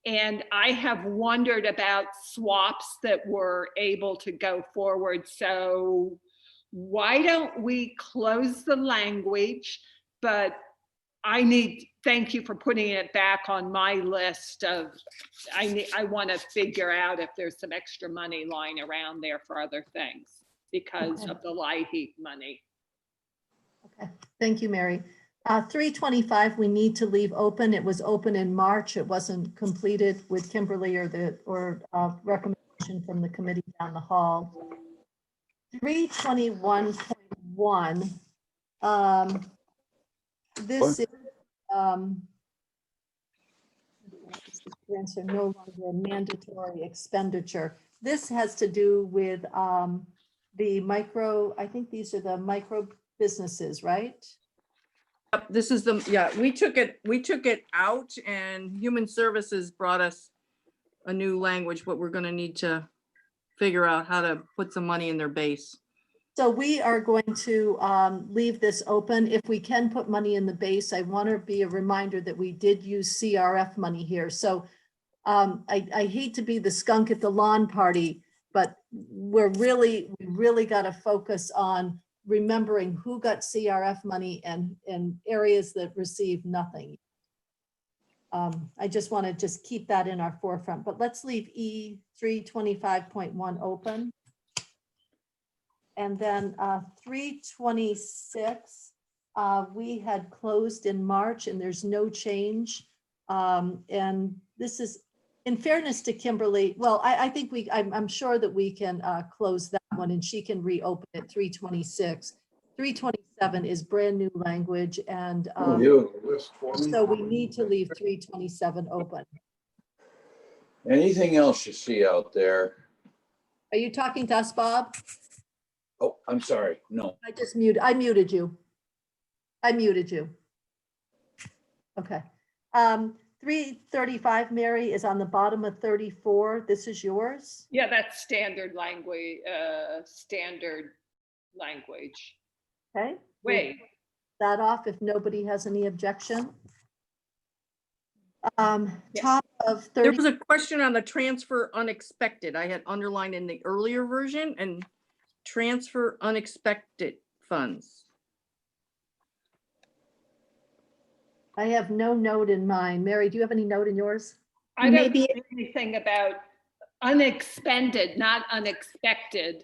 And I have wondered about swaps that were able to go forward. So why don't we close the language? But thank you for putting it back on my list of, I want to figure out if there's some extra money lying around there for other things because of the LIHEAP money. Okay, thank you, Mary. 325, we need to leave open. It was open in March. It wasn't completed with Kimberly or recommendation from the committee down the hall. 321.1. This is grants are no longer a mandatory expenditure. This has to do with the micro. I think these are the micro businesses, right? This is we took it out, and Human Services brought us a new language, but we're going to need to figure out how to put some money in their base. So we are going to leave this open. If we can put money in the base, I want to be a reminder that we did use CRF money here. So I hate to be the skunk at the lawn party, but we really got to focus on remembering who got CRF money and areas that received nothing. I just want to keep that in our forefront, but let's leave E325.1 open. And then 326, we had closed in March and there's no change. And this is, in fairness to Kimberly, well, I think I'm sure that we can close that one and she can reopen at 326. 327 is brand new language, and so we need to leave 327 open. Anything else you see out there? Are you talking to us, Bob? Oh, I'm sorry. No. I muted you. Okay. 335, Mary, is on the bottom of 34. This is yours. Yeah, that's standard language. Okay. Wait. That off if nobody has any objection. Yes. Top of 30. There was a question on the transfer unexpected. I had underlined in the earlier version, and transfer unexpected funds. I have no note in mine. Mary, do you have any note in yours? I don't see anything about unexpended, not unexpected.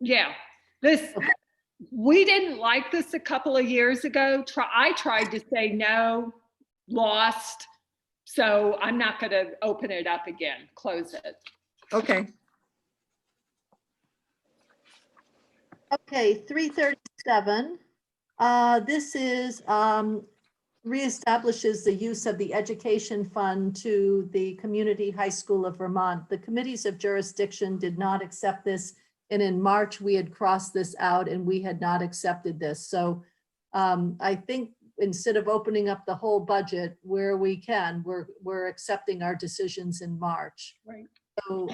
Yeah, this, we didn't like this a couple of years ago. I tried to say no, lost. So I'm not going to open it up again, close it. Okay. Okay, 337. This is reestablishes the use of the education fund to the Community High School of Vermont. The committees of jurisdiction did not accept this. And in March, we had crossed this out and we had not accepted this. So I think instead of opening up the whole budget where we can, we're accepting our decisions in March. Right. So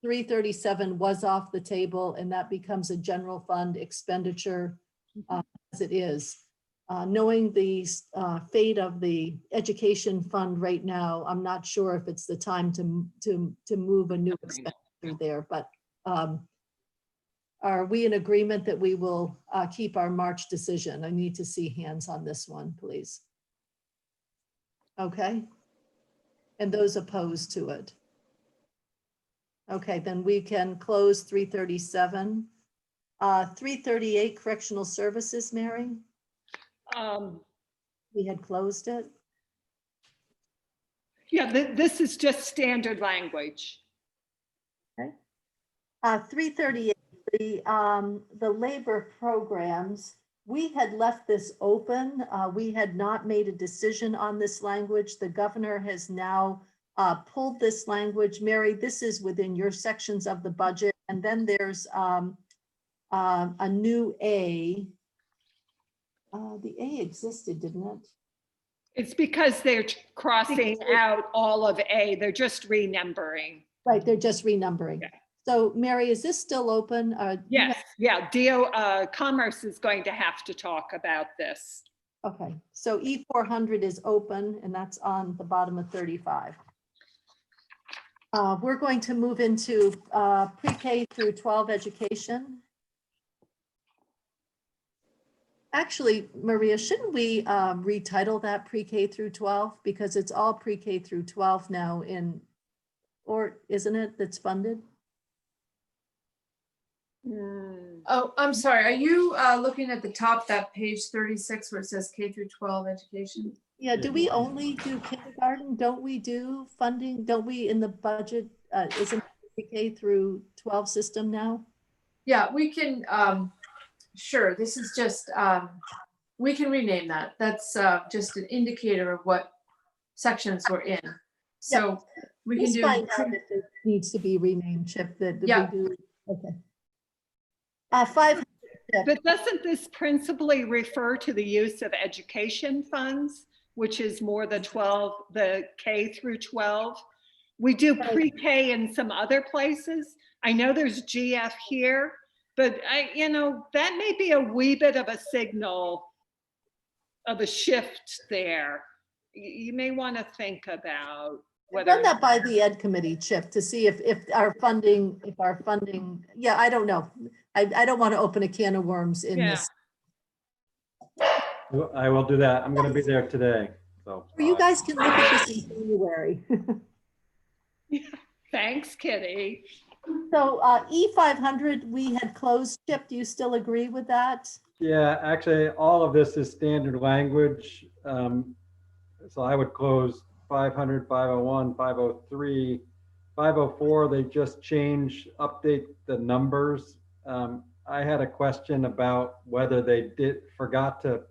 337 was off the table and that becomes a general fund expenditure as it is. Knowing the fate of the education fund right now, I'm not sure if it's the time to move a new expenditure there, but are we in agreement that we will keep our March decision? I need to see hands on this one, please. Okay. And those opposed to it? Okay, then we can close 337. 338 correctional services, Mary? We had closed it. Yeah, this is just standard language. Okay. 338, the labor programs, we had left this open. We had not made a decision on this language. The governor has now pulled this language. Mary, this is within your sections of the budget. And then there's a new A. The A existed, didn't it? It's because they're crossing out all of A. They're just renumbering. Right, they're just renumbering. Okay. So Mary, is this still open? Yes, yeah, Commerce is going to have to talk about this. Okay, so E400 is open and that's on the bottom of 35. We're going to move into pre-K through 12 education. Actually, Maria, shouldn't we retitle that pre-K through 12? Because it's all pre-K through 12 now or isn't it, that's funded? Oh, I'm sorry. Are you looking at the top, that page 36 where it says K through 12 education? Yeah, do we only do kindergarten? Don't we do funding? Don't we in the budget, isn't pre-K through 12 system now? Yeah, we can, sure. This is just, we can rename that. That's just an indicator of what sections we're in. So we can Please do. find out if it needs to be renamed, Chip, that Yeah. we do. Okay. 500. But doesn't this principally refer to the use of education funds, which is more the K through 12? We do pre-K in some other places. I know there's GF here, but that may be a wee bit of a signal of a shift there. You may want to think about whether. Run that by the Ed committee, Chip, to see if our funding, yeah, I don't know. I don't want to open a can of worms in this. I will do that. I'm going to be there today. So You guys can look at this in January. Thanks, Kitty. So E500, we had closed. Chip, do you still agree with that? yeah, actually, all of this is standard language. So I would close 500, 501, 503, 504. They just update the numbers. I had a question about whether they forgot to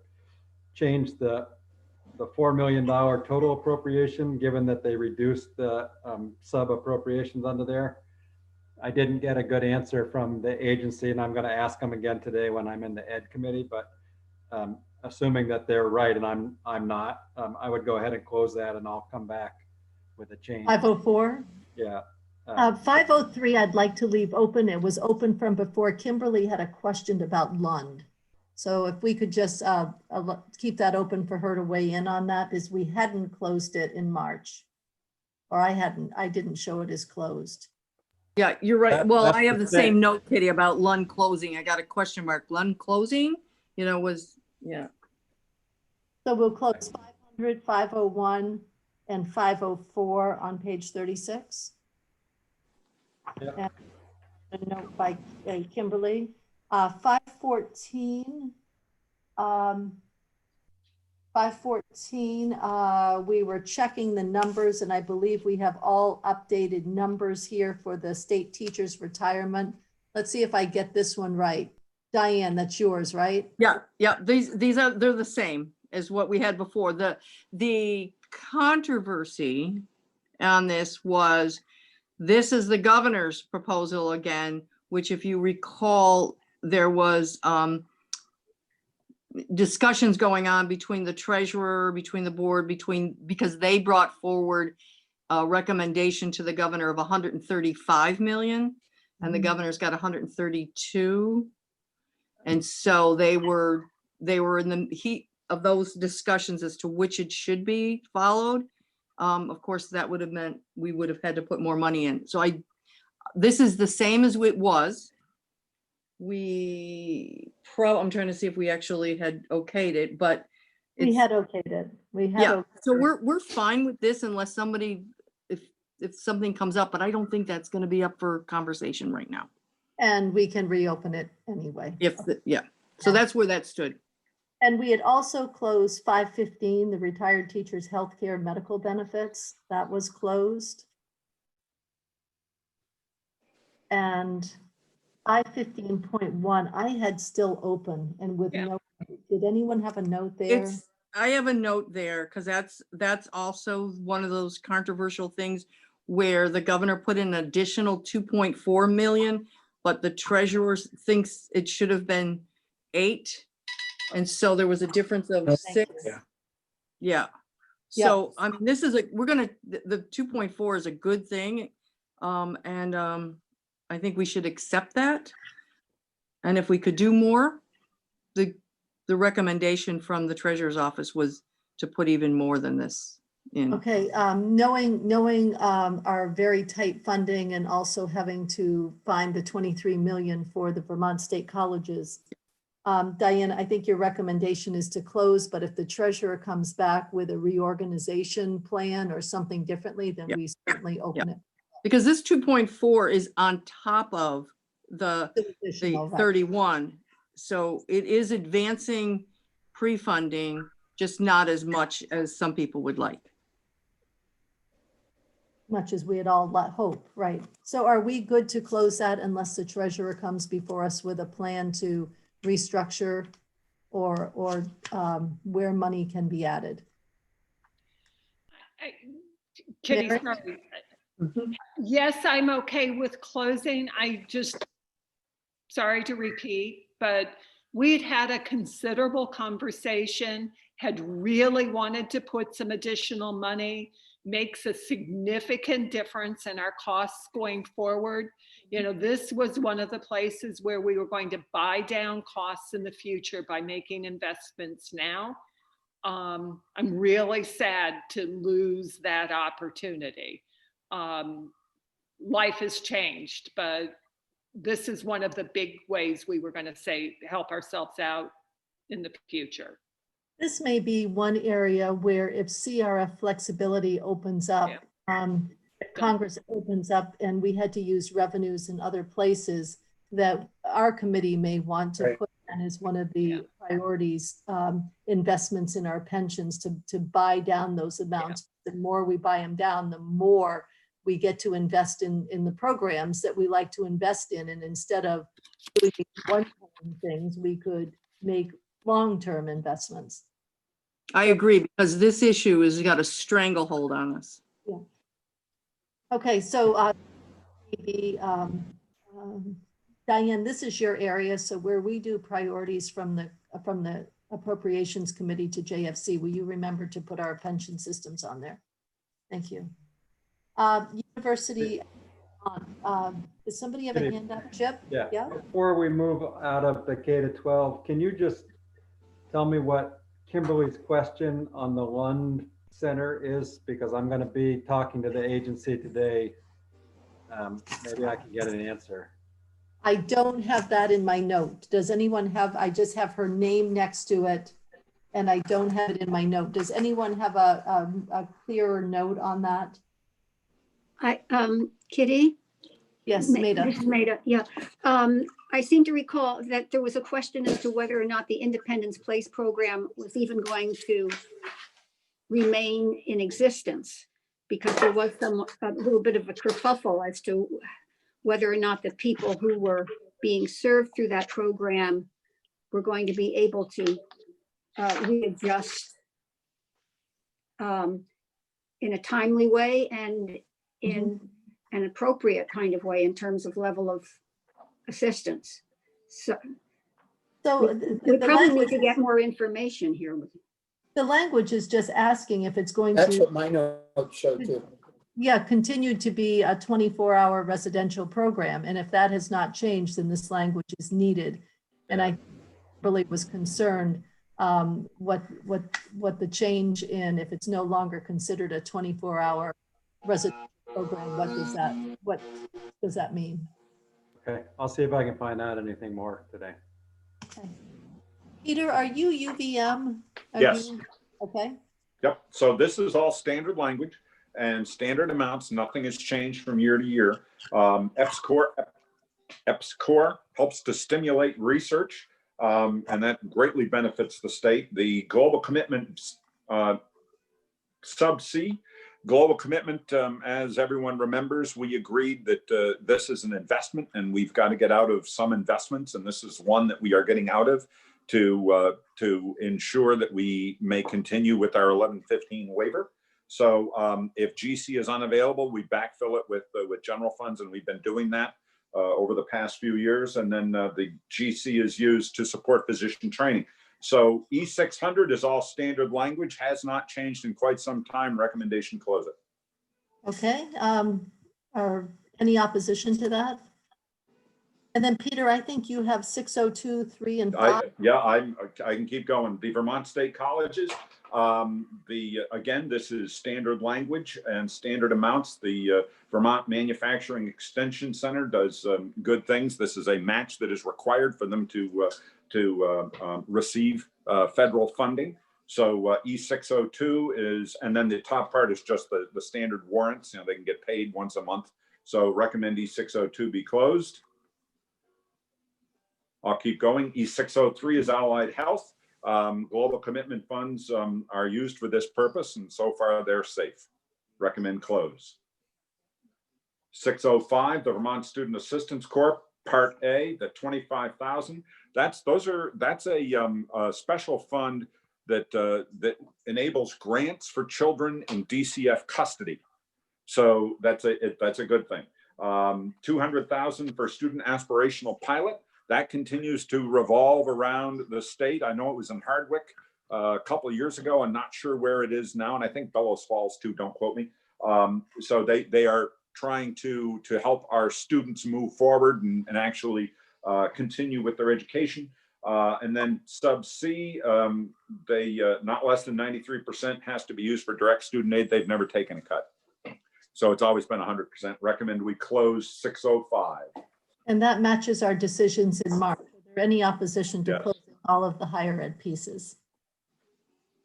change the $4 million total appropriation, given that they reduced the sub appropriations under there. I didn't get a good answer from the agency, and I'm going to ask them again today when I'm in the Ed committee. But assuming that they're right, and I'm not, I would go ahead and close that, and I'll come back with a change. 504? Yeah. 503, I'd like to leave open. It was open from before. Kimberly had a question about Lund. So if we could just keep that open for her to weigh in on that, because we hadn't closed it in March. Or I didn't show it as closed. Yeah, you're right. Well, That's I have the the same thing. note, Kitty, about Lund closing. I got a question mark. Lund closing, yeah. So we'll close 500, 501, and 504 on page 36. Yep. And a note by Kimberly. 514, 514, we were checking the numbers, and I believe we have all updated numbers here for the state teachers' retirement. Let's see if I get this one right. Diane, that's yours, right? Yeah, yeah, these are, they're the same as what we had before. The controversy on this was, this is the governor's proposal again, which if you recall, there was discussions going on between the treasurer, between the board, because they brought forward a recommendation to the governor of 135 million, and the governor's got 132. And so they were in the heat of those discussions as to which it should be followed. Of course, that would have meant we would have had to put more money in. So this is the same as it was. I'm trying to see if we actually had okayed it, but We had okayed it. We had. yeah. okayed So it. we're fine with this unless somebody, if something comes up, but I don't think that's going to be up for conversation right now. And we can reopen it anyway. Yeah. So that's where that stood. And we had also closed 515, the retired teachers' healthcare medical benefits. That was closed. And 515.1, I had still open and with Yeah. no, did anyone have a note there? I have a note there because that's also one of those controversial things where the governor put in an additional 2.4 million, but the treasurer thinks it should have been 8. And so there was a difference of 6. Yeah. Yeah. So, I mean, this is the 2.4 is a good thing. I think we should accept that. And if we could do more, the recommendation from the treasurer's office was to put even more than this in. Okay, knowing our very tight funding and also having to find the 23 million for the Vermont State Colleges. Diane, I think your recommendation is to close, but if the treasurer comes back with a reorganization plan or something differently, then we certainly open it. Because this 2.4 is on top of the Additional, right. 31. So it is advancing pre-funding, just not as much as some people would like. Much as we had all hope, right? So are we good to close that unless the treasurer comes before us with a plan to restructure or where money can be added? Kitty, Mary? sorry. Mhm. Yes, I'm okay with closing. Sorry to repeat, but we'd had a considerable conversation, had really wanted to put some additional money, makes a significant difference in our costs going forward. You know, this was one of the places where we were going to buy down costs in the future by making investments now. I'm really sad to lose that opportunity. Life has changed, but this is one of the big ways we were going to say help ourselves out in the future. This may be one area where if CRF flexibility opens up, Congress opens up and we had to use revenues in other places, that our committee may want to put in as one of the priorities, investments in our pensions to buy down those amounts. The more we buy them down, the more we get to invest in the programs that we like to invest in. And instead of doing one-time things, we could make long-term investments. I agree, because this issue has got a stranglehold on us. Yeah. Okay, so Diane, this is your area. So where we do priorities from the Appropriations Committee to JFC, will you remember to put our pension systems on there? Thank you. University, does somebody have a hand up, Chip? Yeah. Before we move out of the K to 12, can you just tell me what Kimberly's question on the Lund Center is? Because I'm going to be talking to the agency today. Maybe I can get an answer. I don't have that in my note. Does anyone have? I just have her name next to it. and I don't have it in my note. Does anyone have a clearer note on that? Kitty? Yes, This Maida. is Maida, yeah. I seem to recall that there was a question as to whether or not the Independence Place program was even going to remain in existence, because there was a little bit of a kerfuffle as to whether or not the people who were being served through that program were going to be able to readjust in a timely way and in an appropriate kind of way in terms of level of assistance. So we probably need to get more information here. The language is just asking if it's going That's to, what my notes show too. yeah, continue to be a 24-hour residential program. And if that has not changed, then this language is needed. And I really was concerned what the change in, if it's no longer considered a 24-hour residential program, what does that mean? Okay, I'll see if I can find out anything more today. Okay. Peter, are you UVM? Yes. Okay. Yep. So this is all standard language and standard amounts. Nothing has changed from year to year. EPSCoR helps to stimulate research, and that greatly benefits the state. The global commitment sub C, global commitment, as everyone remembers, we agreed that this is an investment and we've got to get out of some investments, and this is one that we are getting out of to ensure that we may continue with our 1115 waiver. So if GC is unavailable, we backfill it with general funds, and we've been doing that over the past few years. And then the GC is used to support physician training. So E600 is all standard language, has not changed in quite some time. Recommendation, close it. Okay. Are any opposition to that? And then Peter, I think you have 602, 3, and 5. I can keep going. The Vermont State Colleges, again, this is standard language and standard amounts. The Vermont Manufacturing Extension Center does good things. This is a match that is required for them to receive federal funding. So E602 is, and then the top part is just the standard warrants. They can get paid once a month. So recommend E602 be closed. I'll keep going. E603 is allied health. Global commitment funds are used for this purpose, and so far they're safe. Recommend close. 605, the Vermont Student Assistance Corp, Part A, the 25,000. That's a special fund that enables grants for children in DCF custody. So that's a good thing. 200,000 for student aspirational pilot. That continues to revolve around the state. I know it was in Hardwick a couple of years ago. I'm not sure where it is now, and I think Bellows Falls too. Don't quote me. So they are trying to help our students move forward and actually continue with their education. And then sub C, not less than 93% has to be used for direct student aid. They've never taken a cut. So it's always been 100%. Recommend we close 605. And that matches our decisions in March. Is there any opposition to closing all of the higher ed pieces?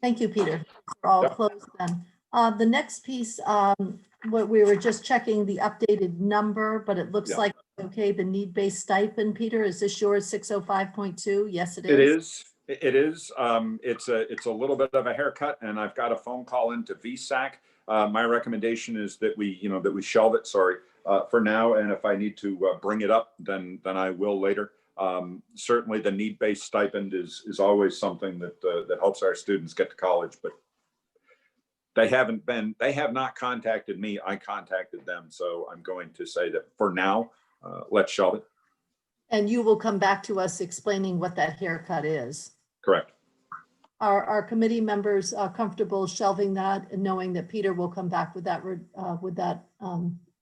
Thank you, Peter. We're all closed then. The next piece, what we were just checking the updated number, but it looks like, okay, the need-based stipend, Peter, is this yours, 605.2? Yes, it is. It is. It is. It's a little bit of a haircut, and I've got a phone call into VSAC. My recommendation is that we shelve it. Sorry. For now, and if I need to bring it up, then I will later. Certainly, the need-based stipend is always something that helps our students get to college. But they have not contacted me. I contacted them, so I'm going to say that for now, let's shelve it. And you will come back to us explaining what that haircut is. Correct. Are committee members comfortable shelving that and knowing that Peter will come back with that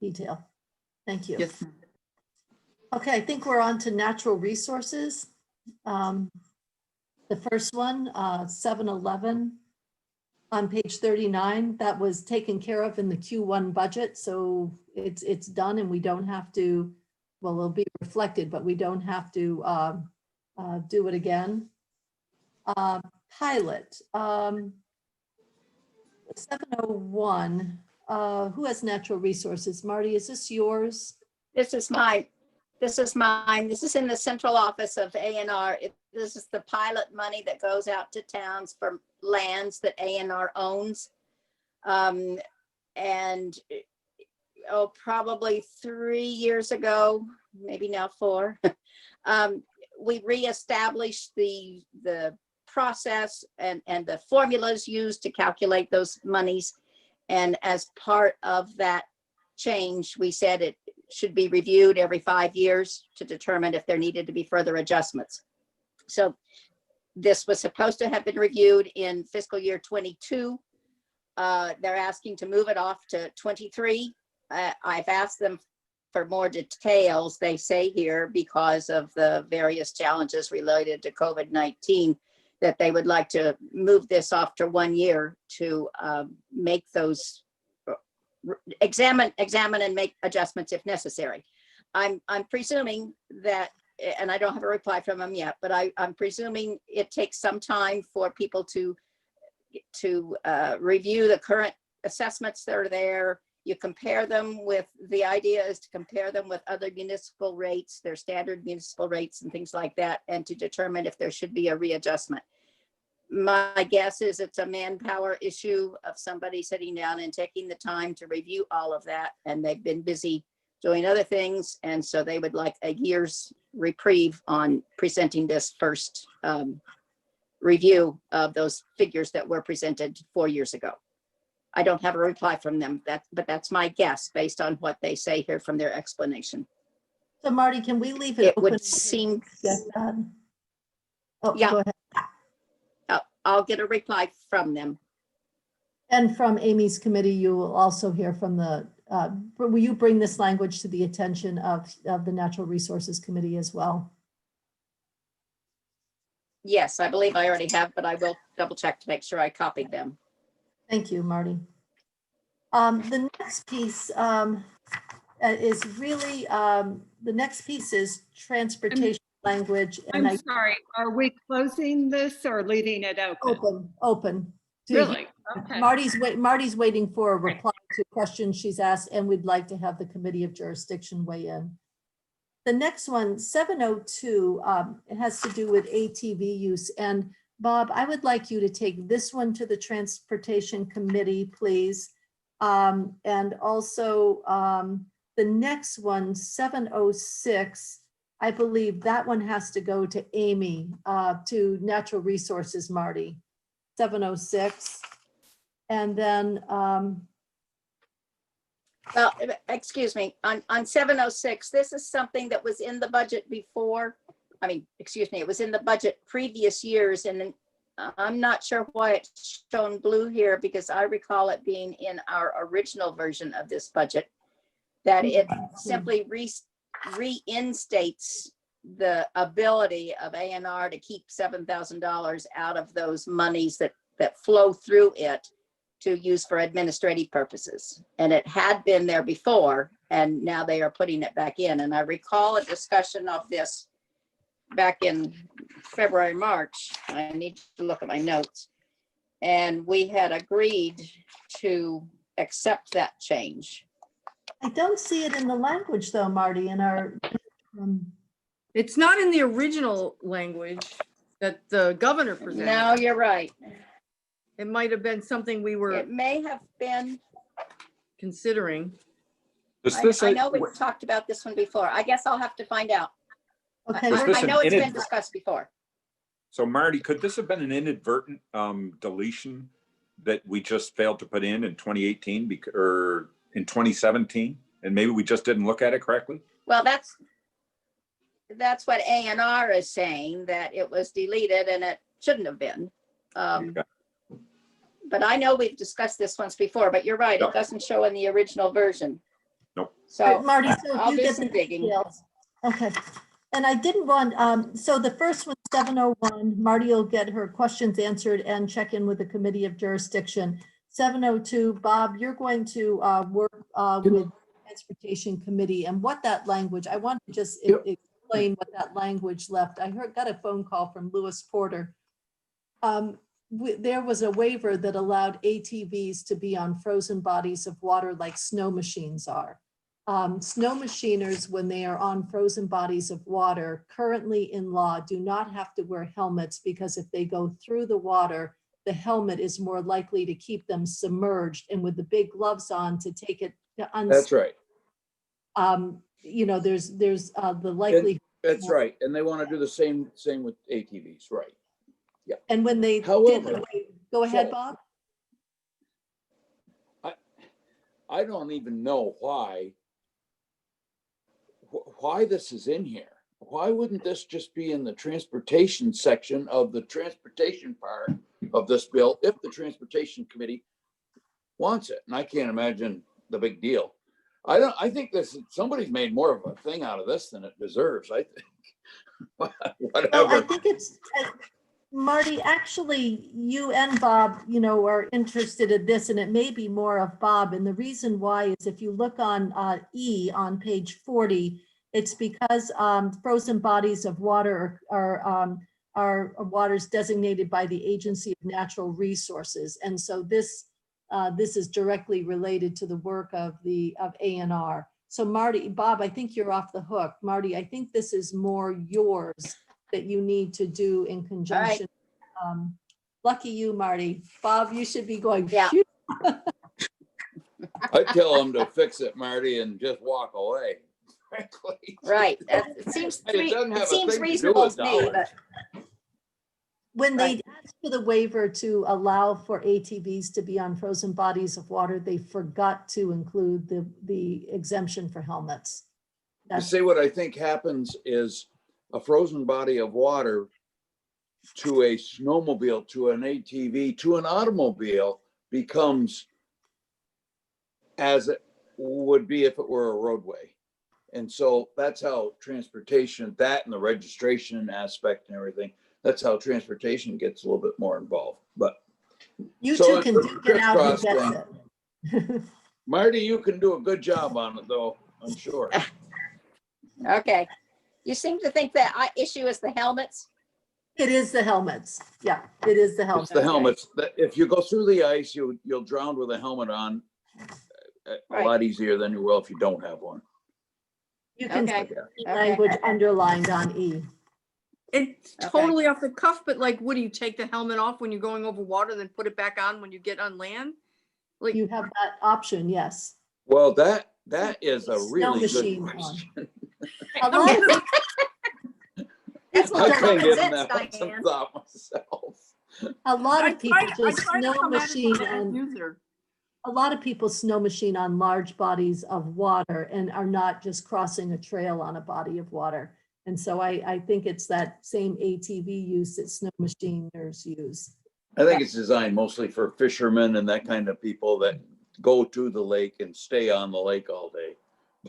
detail? Thank you. Yes. Okay, I think we're on to natural resources. The first one, 711 on page 39, that was taken care of in the Q1 budget. So it's done and we don't have to, well, it'll be reflected, but we don't have to do it again. pilot. 701, who has natural resources? Marty, is this yours? This is mine. This is mine. This is in the central office of A&R. This is the pilot money that goes out to towns for lands that A&R owns. And probably 3 years ago, maybe now 4, we reestablished the process and the formulas used to calculate those monies. And as part of that change, we said it should be reviewed every 5 years to determine if there needed to be further adjustments. So this was supposed to have been reviewed in fiscal year 22. They're asking to move it off to 23. I've asked them for more details, they say here, because of the various challenges related to COVID-19, that they would like to move this off to 1 year to make those, examine and make adjustments if necessary. I'm presuming that, and I don't have a reply from them yet, but I'm presuming it takes some time for people to review the current assessments that are there. You compare them with, the idea is to compare them with other municipal rates, their standard municipal rates and things like that, and to determine if there should be a readjustment. My guess is it's a manpower issue of somebody sitting down and taking the time to review all of that, and they've been busy doing other things, and so they would like a year's reprieve on presenting this first review of those figures that were presented 4 years ago. I don't have a reply from them, but that's my guess based on what they say here from their explanation. So Marty, can we leave it It open? would seem, Get that? Oh, Yeah. go ahead. I'll get a reply from them. And from Amy's committee, you will also hear from the, will you bring this language to the attention of the Natural Resources Committee as well? Yes, I believe I already have, but I will double check to make sure I copied them. Thank you, Marty. The next piece is really, the next piece is transportation language. And I'm sorry, are we closing this or leaving it open? Open. Really? Okay. Marty's waiting for a reply to questions she's asked, and we'd like to have the Committee of Jurisdiction weigh in. The next one, 702, it has to do with ATV use. And Bob, I would like you to take this one to the Transportation Committee, please. And also the next one, 706, I believe that one has to go to Amy, to Natural Resources, Marty. 706. And then, Well, excuse me, on 706, this is something that was in the budget before. I mean, excuse me, it was in the budget previous years, and I'm not sure why it's shown blue here, because I recall it being in our original version of this budget, that it simply reinstates the ability of A&R to keep $7,000 out of those monies that flow through it to use for administrative purposes. And it had been there before, and now they are putting it back in. And I recall a discussion of this back in February, March. I need to look at my notes. And we had agreed to accept that change. I don't see it in the language though, Marty, in our, It's not in the original language that the governor presented. No, you're right. It might have been something we were It may have been. considering. I know we've talked about this one before. I guess I'll have to find out. okay. Is this I know an it's been discussed before. So Marty, could this have been an inadvertent deletion that we just failed to put in 2018 or in 2017? And maybe we just didn't look at it correctly? Well, that's what A&R is saying, that it was deleted and it shouldn't have been. Okay. But I know we've discussed this once before, but you're right, Yep. it doesn't show in the original version. Nope. So Marty, so if I'll you do get some the digging. details. Okay. And I didn't want, so the first one, 701, Marty will get her questions answered and check in with the Committee of Jurisdiction. 702, Bob, you're going to work with Transportation Committee, and what that language, I want to just explain what that language left. I got a phone call from Lewis Porter. there was a waiver that allowed ATVs to be on frozen bodies of water like snow machines are. Snow machiners, when they are on frozen bodies of water, currently in law, do not have to wear helmets because if they go through the water, the helmet is more likely to keep them submerged, and with the big gloves on to take it to That's right. you know, there's the likelihood. That's right. And they want to do the same with ATVs, right? And when they did However, go ahead, so- Bob. I don't even know why this is in here. Why wouldn't this just be in the transportation section of the transportation part of this bill if the transportation committee wants it? And I can't imagine the big deal. I think somebody's made more of a thing out of this than it deserves, I think. Whatever. Well, I think it's, Marty, actually, you and Bob, you know, are interested in this, and it may be more of Bob. And the reason why is if you look on E on page 40, it's because frozen bodies of water are waters designated by the Agency of Natural Resources. And so this is directly related to the work of ANR. So Marty, Bob, I think you're off the hook. Marty, I think this is more yours that you need to do in conjunction. Lucky you, Marty. Bob, you should be going. Yeah. "Phew." I tell them to fix it, Marty, and just walk away. Frankly. Right. It seems It doesn't have a thing to do reasonable with to me, dollars. but When they Right. asked for the waiver to allow for ATVs to be on frozen bodies of water, they forgot to include the exemption for helmets. You That's see, what I think happens is a frozen body of water to a snowmobile, to an ATV, to an automobile becomes as it would be if it were a roadway. And so that's how transportation, that and the registration aspect and everything, that's how transportation gets a little bit more involved. But you so two it's can a dig it out who crisscross gets it. Marty, you can do a good job on it though, I'm sure. okay. You seem to think that issue is the helmets. It is the helmets. Yeah, it is the It's helmets. the helmets. That if you go through the ice, you'll drown with a helmet on a Right. lot easier than you will if you don't have one. You can Okay. see language underlined on E. It's Okay. totally off the cuff, but like, what do you take the helmet off when you're going over water, then put it back on when you get on land? Like, You have that option, yes. Well, that is a Snow really good machine on. question. A lot of That's people what I don't- common can't give sense, that some Diane. thought myself. a lot I of people try just to snow come at it machine from the end on, user. a lot of people snow machine on large bodies of water and are not just crossing a trail on a body of water. And so I think it's that same ATV use that snow machiners use. I think it's designed mostly for fishermen and that kind of people that go to the lake and stay on the lake all day.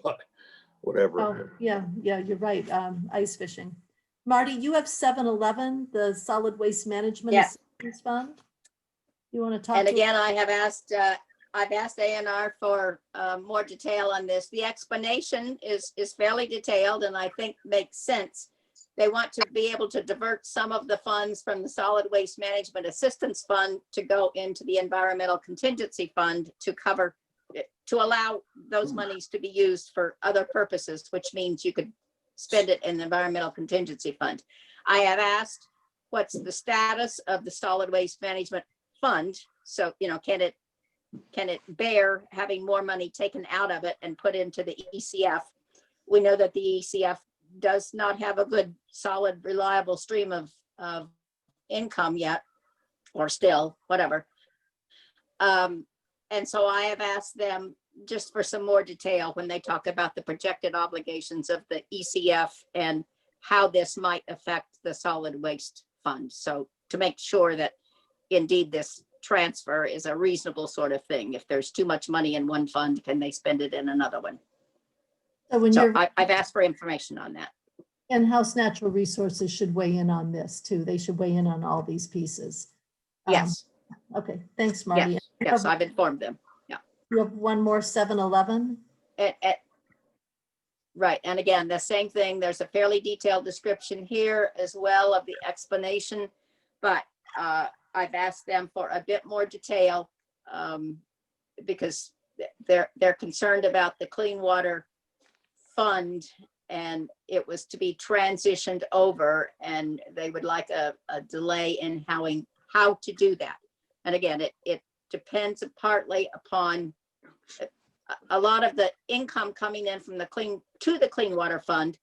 But whatever. Oh, yeah, you're right. Ice fishing. Marty, you have 7-Eleven, the Solid Waste Management Yeah. Assistance Fund. You want to talk? And to- again, I've asked ANR for more detail on this. The explanation is fairly detailed and I think makes sense. They want to be able to divert some of the funds from the Solid Waste Management Assistance Fund to go into the Environmental Contingency Fund to allow those monies to be used for other purposes, which means you could spend it in the Environmental Contingency Fund. I have asked, what's the status of the Solid Waste Management Fund? So, you know, can it bear having more money taken out of it and put into the ECF? We know that the ECF does not have a good, solid, reliable stream of income yet, or still, whatever. And so I have asked them just for some more detail when they talk about the projected obligations of the ECF and how this might affect the solid waste fund. So to make sure that indeed this transfer is a reasonable sort of thing. If there's too much money in one fund, can they spend it in another one? So when So you're, I've asked for information on that. in-house natural resources should weigh in on this too. They should weigh in on all these pieces. Yes, Okay, thanks, Marty. yes, yes, I've informed them. You have one more 7-Eleven? Right, and again, the same thing, there's a fairly detailed description here as well of the explanation, but I've asked them for a bit more detail because they're concerned about the clean water fund, and it was to be transitioned over, and they would like a delay in how to do that. And again, it depends partly upon a lot of the income coming in from the clean water fund.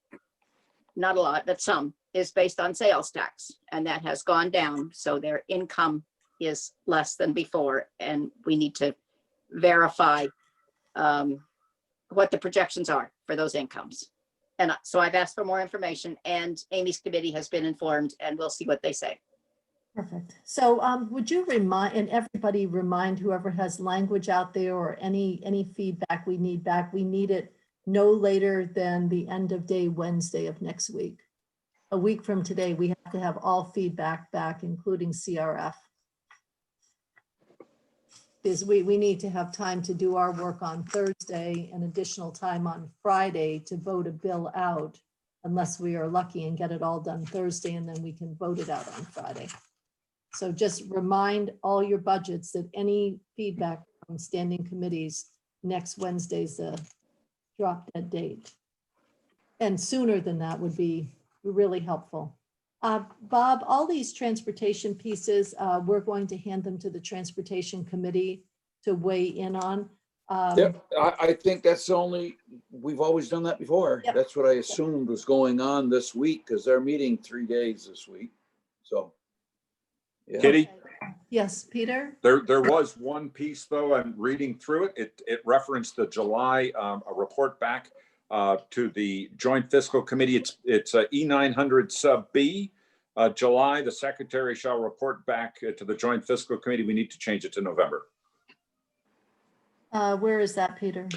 Not a lot, but some is based on sales tax, and that has gone down. So their income is less than before, and we need to verify what the projections are for those incomes. And so I've asked for more information, and Amy's committee has been informed, and we'll see what they say. Perfect. So would you remind, and everybody remind whoever has language out there or any feedback we need back, we need it no later than the end of day Wednesday of next week. A week from today, we have to have all feedback back, including CRF. Because we need to have time to do our work on Thursday and additional time on Friday to vote a bill out, unless we are lucky and get it all done Thursday, and then we can vote it out on Friday. So just remind all your budgets that any feedback from standing committees next Wednesday's a drop dead date. And sooner than that would be really helpful. Bob, all these transportation pieces, we're going to hand them to the Transportation Committee to weigh in on. Yep, I think that's we've always done that before. Yep. That's what I assumed was going on this week, because they're meeting 3 days this week. So. Yeah. Kitty, Yes, Peter? there was one piece though, I'm reading through it. It referenced the July, a report back to the Joint Fiscal Committee. It's E900 sub B. July, the secretary shall report back to the Joint Fiscal Committee. We need to change it to November. Where is that, Peter?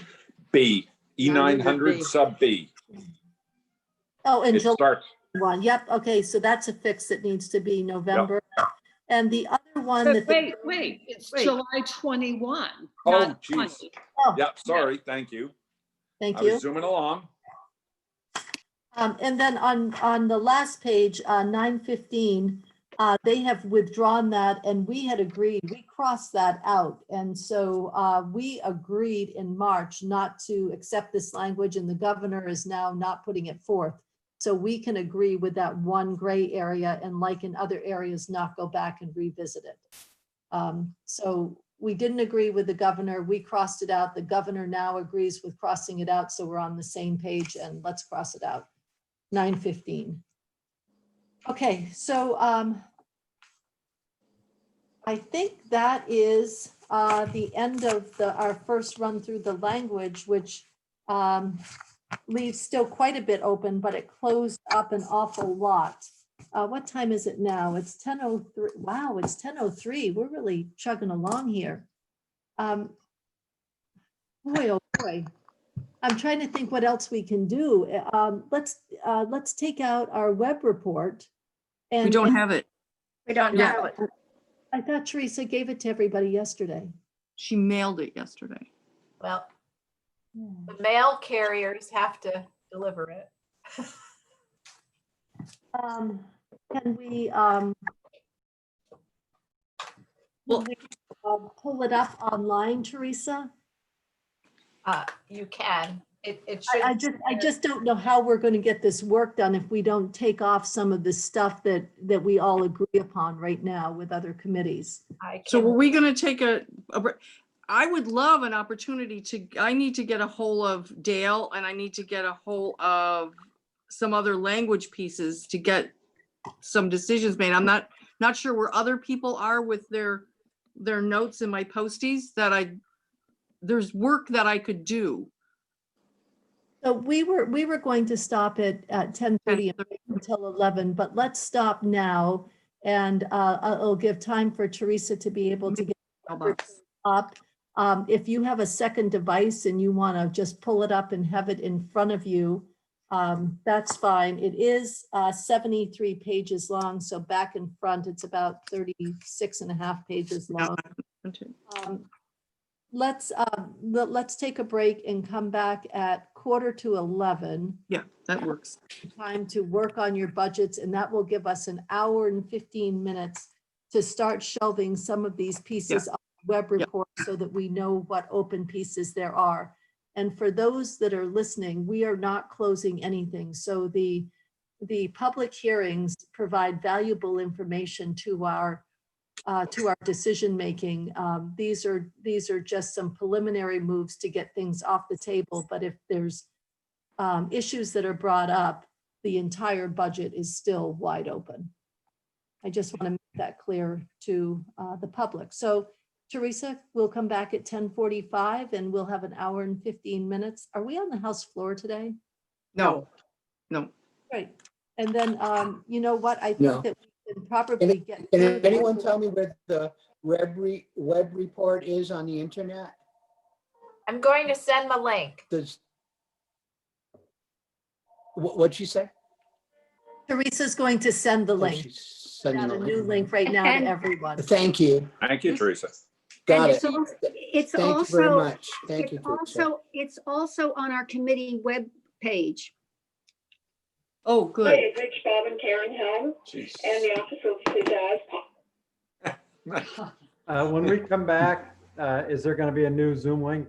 B, E900 900B. sub B. Oh, in It July starts, 1. Yep. Okay, so that's a fix that needs to be November. And the other one But that. wait, it's Wait. July 21. oh, not geez. 20. Oh, Yeah, sorry, thank you. thank I you. was zooming along. And then on the last page, 915, they have withdrawn that, and we had agreed, we crossed that out. And so we agreed in March not to accept this language, and the governor is now not putting it forth. So we can agree with that one gray area, and like in other areas, not go back and revisit it. So we didn't agree with the governor. We crossed it out. The governor now agrees with crossing it out. So we're on the same page, and let's cross it out. 915. Okay, so I think that is the end of our first run through the language, which leaves still quite a bit open, but it closed up an awful lot. What time is it now? It's 10:03. Wow, it's 10:03. We're really chugging along here. Boy, oh boy. I'm trying to think what else we can do. Let's take out our web report. We And don't have it. We don't Yeah. have it. I thought Teresa gave it to everybody yesterday. She mailed it yesterday. Well, the mail carriers have to deliver it. Can we Well- pull it up online, Teresa? You can. It I should. just don't know how we're going to get this work done if we don't take off some of the stuff that we all agree upon right now with other committees. So were we going to take I would love an opportunity I need to get a hold of Dale, and I need to get a hold of some other language pieces to get some decisions made. I'm not sure where other people are with their notes in my posties there's work that I could do. So we were going to stop at 10:30 until 11, but let's stop now, and I'll give time for Teresa to be able to get up. If you have a second device and you want to just pull it up and have it in front of you, that's fine. It is 73 pages long, so back and front, it's about 36 and a half pages long. Let's take a break and come back at 11:15. Yeah, that works. Time to work on your budgets, and that will give us an hour and 15 minutes to start shelving some of these pieces on the web Yep. report so that we know what open pieces there are. And for those that are listening, we are not closing anything. So the public hearings provide valuable information to our decision-making. These are just some preliminary moves to get things off the table. But if there's issues that are brought up, the entire budget is still wide open. I just want to make that clear to the public. So Teresa, we'll come back at 10:45 and we'll have an hour and 15 minutes. Are we on the House floor today? No, Great. And then, you know what? I No. think that we can probably get. Can through anyone this. tell me where the web report is on the internet? I'm going to send the link. Does, what'd she say? Teresa's going to send the Oh, link. she's sending Got a a new link. link right now to And- everyone. Thank you. Thank you, Teresa. Got And it. it's Thank you also, very much. Thank you, Teresa. it's also on our committee web page. oh, good. It's Rich, Bob, and Karen Helm, and the Office of Cesar. When we come back, is there going to be a new Zoom link,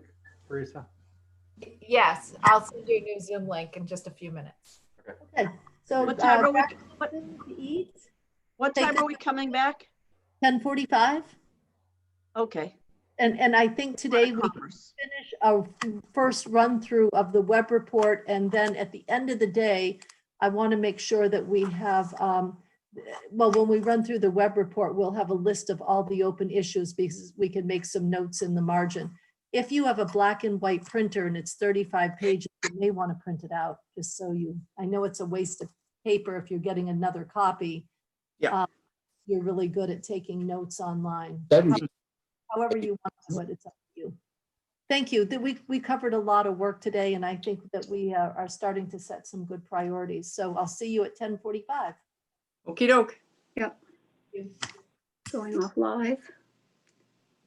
Teresa? Yes, I'll send you a new Zoom link in just a few minutes. Okay, so. What time are we, what? Eat, what time are we coming back? 10:45. Okay. And I think today we Commerce. finish our first run through of the web report. And then at the end of the day, I want to make sure that we have, well, when we run through the web report, we'll have a list of all the open issues because we can make some notes in the margin. If you have a black and white printer and it's 35 pages, you may want to print it out just so you, I know it's a waste of paper if you're getting another copy. Yeah. You're really good at taking notes online. However you want to do it, it's up to you. Thank you. We covered a lot of work today, and I think that we are starting to set some good priorities. So I'll see you at 10:45. Okey doke. Going off live.